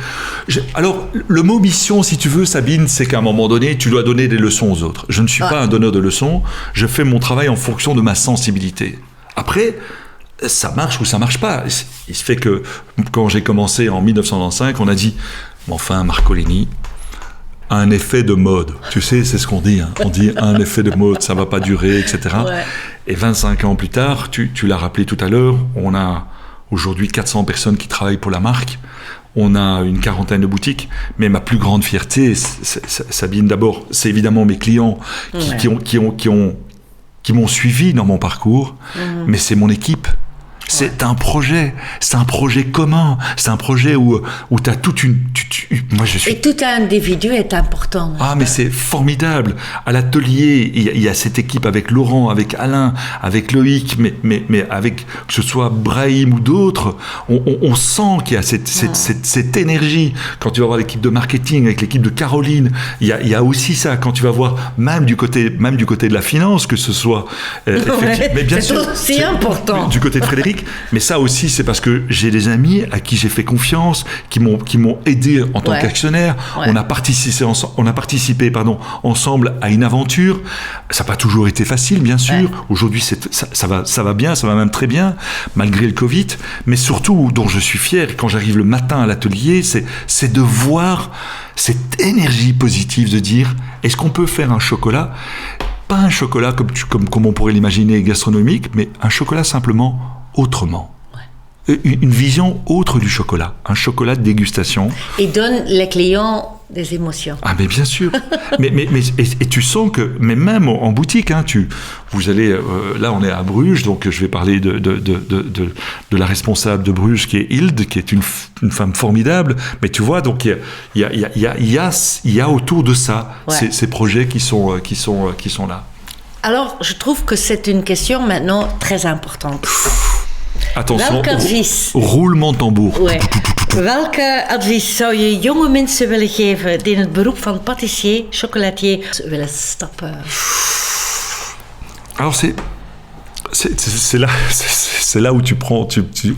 Alors, le mot mission, si tu veux, Sabine, c'est qu'à un moment donné, tu dois donner des leçons aux autres. Je ne suis pas un donneur de leçons. Je fais mon travail en fonction de ma sensibilité. Après... ça marche ou ça marche pas. Il se fait que quand j'ai commencé en 1995, on a dit, enfin, Marcolini a un effet de mode. Tu sais, c'est ce qu'on dit. Hein. On dit un effet de mode, ça va pas durer, etc. Ouais. Et 25 ans plus tard, tu l'as rappelé tout à l'heure, on a aujourd'hui 400 personnes qui travaillent pour la marque. On a une 40aine de boutiques. Mais ma plus grande fierté, Sabine, d'abord, c'est évidemment mes clients qui m'ont suivi dans mon parcours, mais c'est mon équipe. C'est un projet commun, c'est un projet où tu as toute une... Et tout individu est important. Ah, mais c'est formidable. À l'atelier, il y a cette équipe avec Laurent, avec Alain, avec Loïc, mais avec, que ce soit Brahim ou d'autres, on sent qu'il y a cette énergie. Quand tu vas voir l'équipe de marketing, avec l'équipe de Caroline, il y a aussi ça. Quand tu vas voir, même du côté de la finance, que ce soit... mais bien sûr, c'est important. Du côté de Frédéric, mais ça aussi, c'est parce que j'ai des amis à qui j'ai fait confiance, qui m'ont aidé en tant qu'actionnaire. Ouais. On a participé ensemble à une aventure. Ça n'a pas toujours été facile, bien sûr. Ouais. Aujourd'hui, ça va bien, ça va même très bien, malgré le Covid. Mais surtout, dont je suis fier, quand j'arrive le matin à l'atelier, c'est de voir cette énergie positive de dire, est-ce qu'on peut faire un chocolat ? Pas un chocolat comme on pourrait l'imaginer gastronomique, mais un chocolat simplement autrement. Ouais. Une vision autre du chocolat. Un chocolat de dégustation. Et donne les clients des émotions. Ah, mais bien sûr. et tu sens que, mais même en boutique, hein, vous allez, là on est à Bruges, donc je vais parler de la responsable de Bruges qui est Hilde, qui est une femme formidable, mais tu vois, donc il y a autour de ça ces projets qui sont là. Alors, je trouve que c'est une question maintenant très importante. Attention, Welk advies? roulement de tambour. Ouais. Welke advies zou je jonge mensen willen geven die in het beroep van patissier, chocolatier willen stappen? Alors c'est là où tu prends,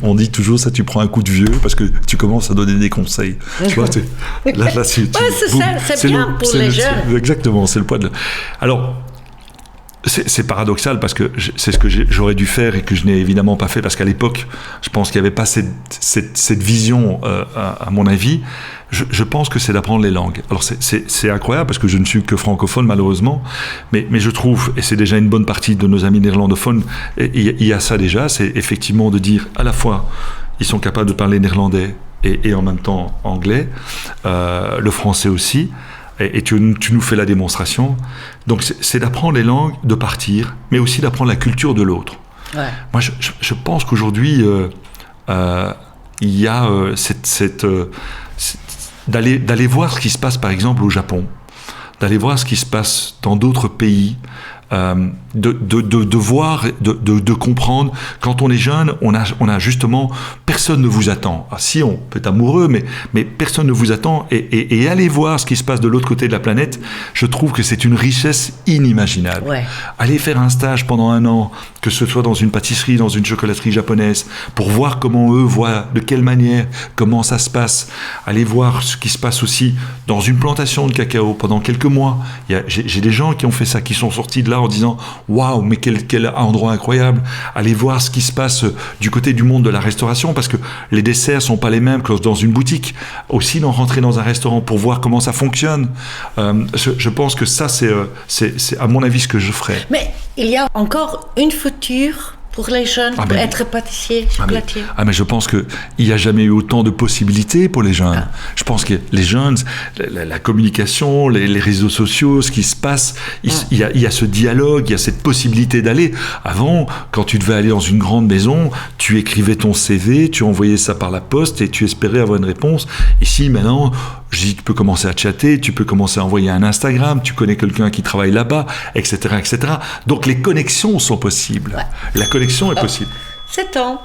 on dit toujours ça, tu prends un coup de vieux parce que tu commences à donner des conseils. Tu vois, là, c'est ça, c'est bien pour les jeunes. Exactement, c'est le poids de. Alors. C'est paradoxal parce que c'est ce que j'aurais dû faire et que je n'ai évidemment pas fait parce qu'à l'époque, je pense qu'il n'y avait pas cette vision, à mon avis. Je pense que c'est d'apprendre les langues. Alors c'est incroyable parce que je ne suis que francophone malheureusement, mais je trouve, et c'est déjà une bonne partie de nos amis néerlandophones, il y a ça déjà, c'est effectivement de dire à la fois ils sont capables de parler néerlandais et en même temps anglais, le français aussi. Et tu nous fais la démonstration. Donc c'est d'apprendre les langues, de partir, mais aussi d'apprendre la culture de l'autre. Ouais. Moi, je pense qu'aujourd'hui, il y a d'aller voir ce qui se passe, par exemple, au Japon, d'aller voir ce qui se passe dans d'autres pays, de voir, de comprendre. Quand on est jeune, on a justement, personne ne vous attend. Ah, si, on peut être amoureux, mais personne ne vous attend. Et aller voir ce qui se passe de l'autre côté de la planète, je trouve que c'est une richesse inimaginable. Ouais. Aller faire un stage pendant 1 an, que ce soit dans une pâtisserie, dans une chocolaterie japonaise, pour voir comment eux voient, de quelle manière, comment ça se passe. Aller voir ce qui se passe aussi dans une plantation de cacao pendant quelques mois. J'ai des gens qui ont fait ça, qui sont sortis de là en disant « Waouh, mais quel endroit incroyable !» Aller voir ce qui se passe du côté du monde de la restauration, parce que les desserts ne sont pas les mêmes que dans une boutique. Aussi, rentrer dans un restaurant pour voir comment ça fonctionne. Je pense que ça, c'est à mon avis ce que je ferais. Mais il y a encore une future pour les jeunes, pour être pâtissier, chocolatier. Mais je pense qu'il n'y a jamais eu autant de possibilités pour les jeunes. Je pense que les jeunes, la communication, les réseaux sociaux, ce qui se passe, il y a ce dialogue, il y a cette possibilité d'aller. Avant, quand tu devais aller dans une grande maison, tu écrivais ton CV, tu envoyais ça par la poste et tu espérais avoir une réponse. Ici, maintenant, tu peux commencer à chatter, tu peux commencer à envoyer un Instagram, tu connais quelqu'un qui travaille là-bas, etc., etc. Donc les connexions sont possibles. Ouais. La connexion est possible. C'est temps.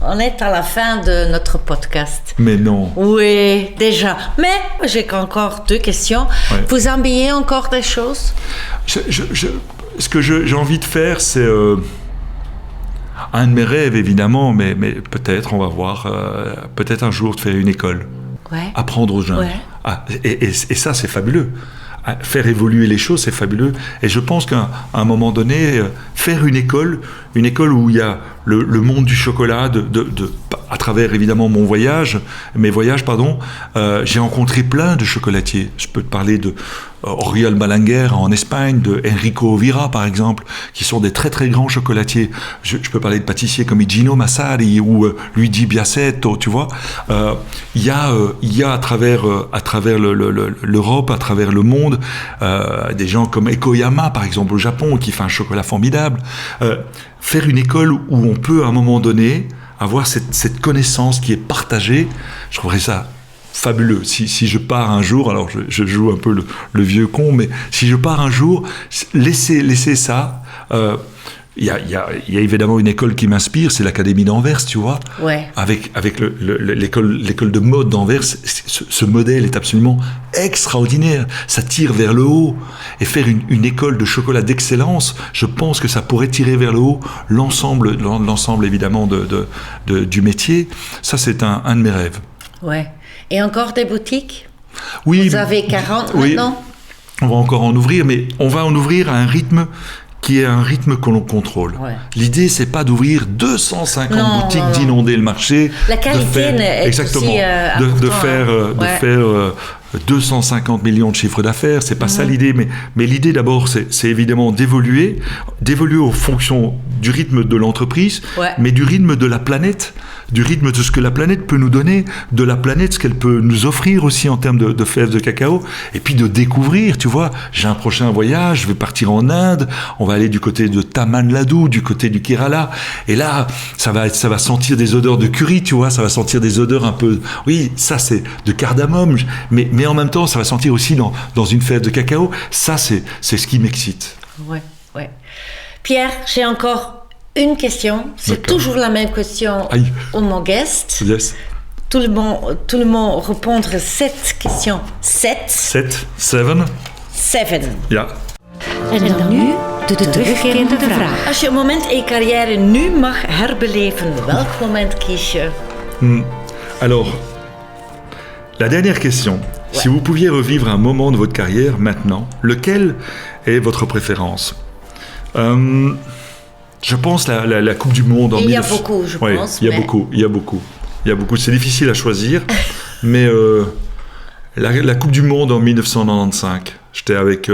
On est à la fin de notre podcast. Mais non. Oui, déjà. Mais j'ai encore 2 questions. Ouais. Vous enviez encore des choses? Ce que j'ai envie de faire, c'est un de mes rêves, évidemment, mais peut-être, on va voir, peut-être un jour de faire une école. Ouais. Apprendre aux jeunes. Ouais. Et ça, c'est fabuleux. Faire évoluer les choses, c'est fabuleux. Et je pense qu'à un moment donné, faire une école où il y a le monde du chocolat, à travers évidemment mes voyages, j'ai rencontré plein de chocolatiers. Je peux te parler de Oriol Balaguer en Espagne, de Enrico Vira par exemple, qui sont des très très grands chocolatiers. Je peux parler de pâtissiers comme Gino Massari ou Luigi Biasetto, tu vois. Il y a à travers l'Europe, à travers le monde, des gens comme Ekoyama par exemple au Japon, qui fait un chocolat formidable. Faire une école où on peut à un moment donné avoir cette connaissance qui est partagée, je trouverais ça fabuleux. Si je pars un jour, alors je joue un peu le vieux con, mais si je pars un jour, laissez ça. Il y a évidemment une école qui m'inspire, c'est l'Académie d'Anvers, tu vois. Ouais. Avec l'école de mode d'Anvers, ce modèle est absolument extraordinaire. Ça tire vers le haut. Et faire une école de chocolat d'excellence, je pense que ça pourrait tirer vers le haut l'ensemble évidemment du métier. Ça, c'est un de mes rêves. Ouais. Et encore des boutiques? Oui. Vous avez 40 maintenant? On va encore en ouvrir, mais on va en ouvrir à un rythme qui est un rythme que l'on contrôle. Ouais. L'idée, c'est pas d'ouvrir 250 boutiques, d'inonder le marché. La qualité est exactement, aussi de faire 250 millions de chiffres d'affaires, c'est pas ça l'idée, mais l'idée d'abord, c'est évidemment d'évoluer aux fonctions du rythme de l'entreprise, mais du rythme de la planète, du rythme de ce que la planète peut nous donner, de la planète, ce qu'elle peut nous offrir aussi en termes de fèves de cacao, et puis de découvrir, tu vois, j'ai un prochain voyage, je vais partir en Inde, on va aller du côté de Tamil Nadu, du côté du Kerala, et là, ça va sentir des odeurs de curry, tu vois, ça va sentir des odeurs un peu, oui, ça c'est de cardamome, mais en même temps, ça va sentir aussi dans une fève de cacao. Ça, c'est ce qui m'excite. Ouais. Pierre, j'ai encore une question. C'est D'accord. toujours la même question Aïe. aux mon guest. Yes. Tout le monde répondre cette question. 7. 7. Ja. En dan nu de terugkerende vraag. Als je een moment in je carrière nu mag herbeleven, welk moment kies je? Alors, la dernière question. Ouais. Si vous pouviez revivre un moment de votre carrière maintenant, lequel est votre préférence? Je pense la Coupe du Monde en 19... Il y a beaucoup, je pense. Il y a beaucoup. C'est difficile à choisir, mais la Coupe du Monde en 1995, j'étais avec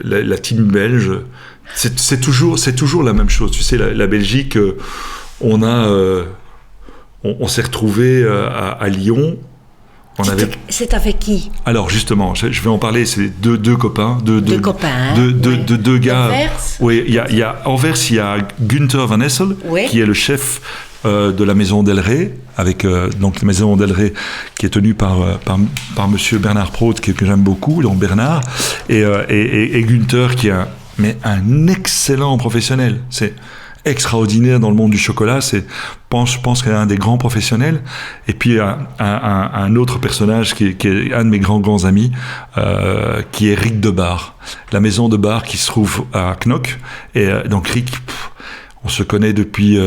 la team belge. C'est toujours la même chose. Tu sais, la Belgique, on s'est retrouvés à Lyon. C'est avec qui? Alors justement, je vais en parler. C'est deux copains, deux gars. Anvers. Oui, il y a Anvers, il y a Günther Van Essel, qui est le chef de la Maison Del Rey, avec donc la Maison Del Rey qui est tenue par Monsieur Bernard Prout, que j'aime beaucoup, donc Bernard, et Günther qui est un excellent professionnel. C'est extraordinaire dans le monde du chocolat. Je pense qu'il est un des grands professionnels. Et puis un autre personnage qui est un de mes grands amis, qui est Rick de Bar, la maison de bar qui se trouve à Knock. Et donc Rick, on se connaît depuis...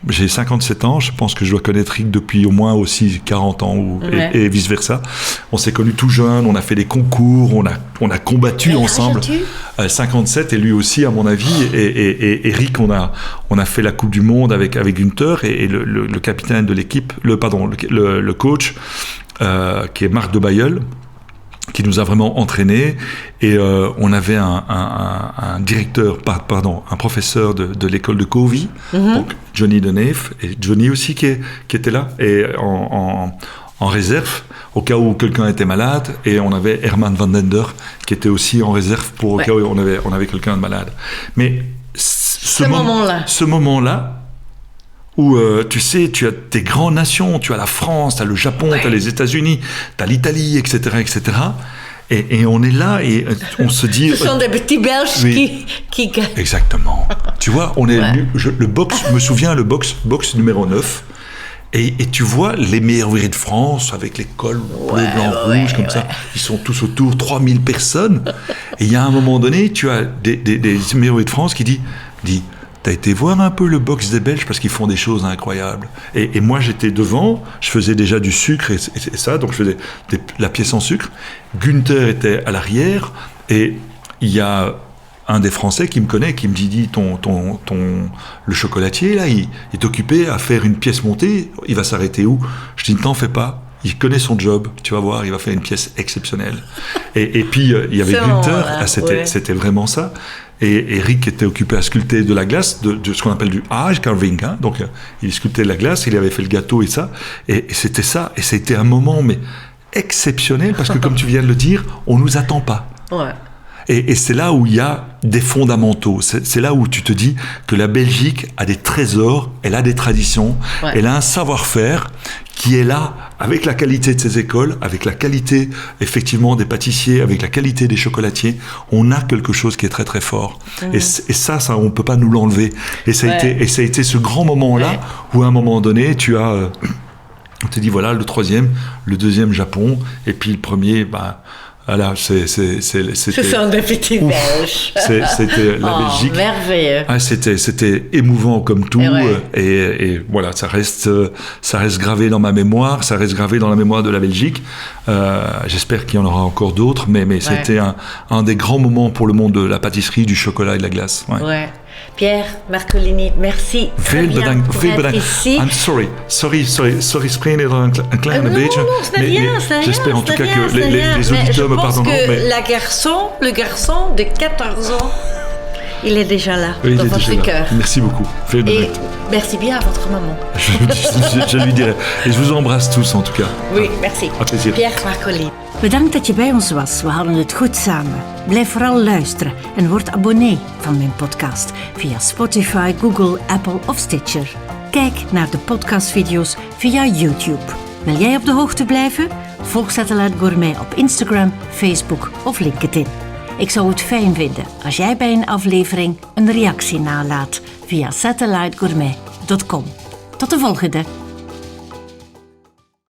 j'ai 57 ans, je pense que je dois connaître Rick depuis au moins aussi 40 ans et vice-versa. On s'est connus tout jeunes, on a fait des concours, on a combattu ensemble. 57 et lui aussi à mon avis. Et Rick, on a fait la Coupe du Monde avec Günther et le capitaine de l'équipe, le coach, qui est Marc de Bailleul, qui nous a vraiment entraînés, et on avait un directeur, un professeur de l'école de Covey, donc Johnny Deneuve, et Johnny aussi qui était là, et en réserve, au cas où quelqu'un était malade, et on avait Herman van den Der, qui était aussi en réserve pour au cas où on avait quelqu'un de malade. Mais ce moment-là, où tu sais, tu as des grandes nations, tu as la France, tu as le Japon, tu as les États-Unis, tu as l'Italie, etc. Et on est là et on se dit... Ce sont des petits Belges qui gagnent. Exactement. Tu vois, on est le boxe, je me souviens, le boxe numéro 9. Et tu vois les meilleurs ouvriers de France avec les cols bleu, blanc, rouge, comme ça. Ils sont tous autour, 3000 personnes. Et il y a un moment donné, tu as des meilleurs ouvriers de France qui dit t'as été voir un peu le box des Belges parce qu'ils font des choses incroyables. Et moi, j'étais devant, je faisais déjà du sucre et ça, donc je faisais la pièce en sucre. Günther était à l'arrière et il y a un des Français qui me connaît, qui me dit le chocolatier, là, il est occupé à faire une pièce montée, il va s'arrêter où? Je dis, ne t'en fais pas. Il connaît son job, tu vas voir, il va faire une pièce exceptionnelle. Et puis, il y avait Günther, c'était vraiment ça. Et Rick était occupé à sculpter de la glace, de ce qu'on appelle du ice carving. Hein. Donc, il sculptait de la glace, il avait fait le gâteau et ça. Et c'était ça. Et c'était un moment, mais exceptionnel, parce que comme tu viens de le dire, on ne nous attend pas. Ouais. Et c'est là où il y a des fondamentaux. C'est là où tu te dis que la Belgique a des trésors, elle a des traditions, elle a un savoir-faire qui est là avec la qualité de ses écoles, avec la qualité effectivement des pâtissiers, avec la qualité des chocolatiers. On a quelque chose qui est très très fort. Et ça on ne peut pas nous l'enlever. Et ça a été ce grand moment-là où à un moment donné, tu as... on te dit voilà, le troisième, le deuxième Japon, et puis le premier... Voilà, c'était... Ce sont des petits Belges. C'était la Belgique. Merveilleux. C'était émouvant comme tout. Et voilà, ça reste gravé dans ma mémoire, ça reste gravé dans la mémoire de la Belgique. J'espère qu'il y en aura encore d'autres, mais c'était un des grands moments pour le monde de la pâtisserie, du chocolat et de la glace. Ouais. Pierre Marcolini, merci. Veel bedankt. Ici. I'm sorry, spreken er een klein beetje. J'espère en tout cas que les auditeurs me pardonneront. Mais le garçon de 14 ans, il est déjà là, dans votre cœur. Merci beaucoup. Veel bedankt. Et merci bien à votre maman. Je lui dirai. Et je vous embrasse tous en tout cas. Oui, merci. À plaisir. Pierre Marcolini. Bedankt dat je bij ons was. We hadden het goed samen. Blijf vooral luisteren en word abonnee van mijn podcast via Spotify, Google, Apple of Stitcher. Kijk naar de podcastvideo's via YouTube. Wil jij op de hoogte blijven? Volg Satellite Gourmet op Instagram, Facebook of LinkedIn. Ik zou het fijn vinden als jij bij een aflevering een reactie nalaat via satellitegourmet.com. Tot de volgende!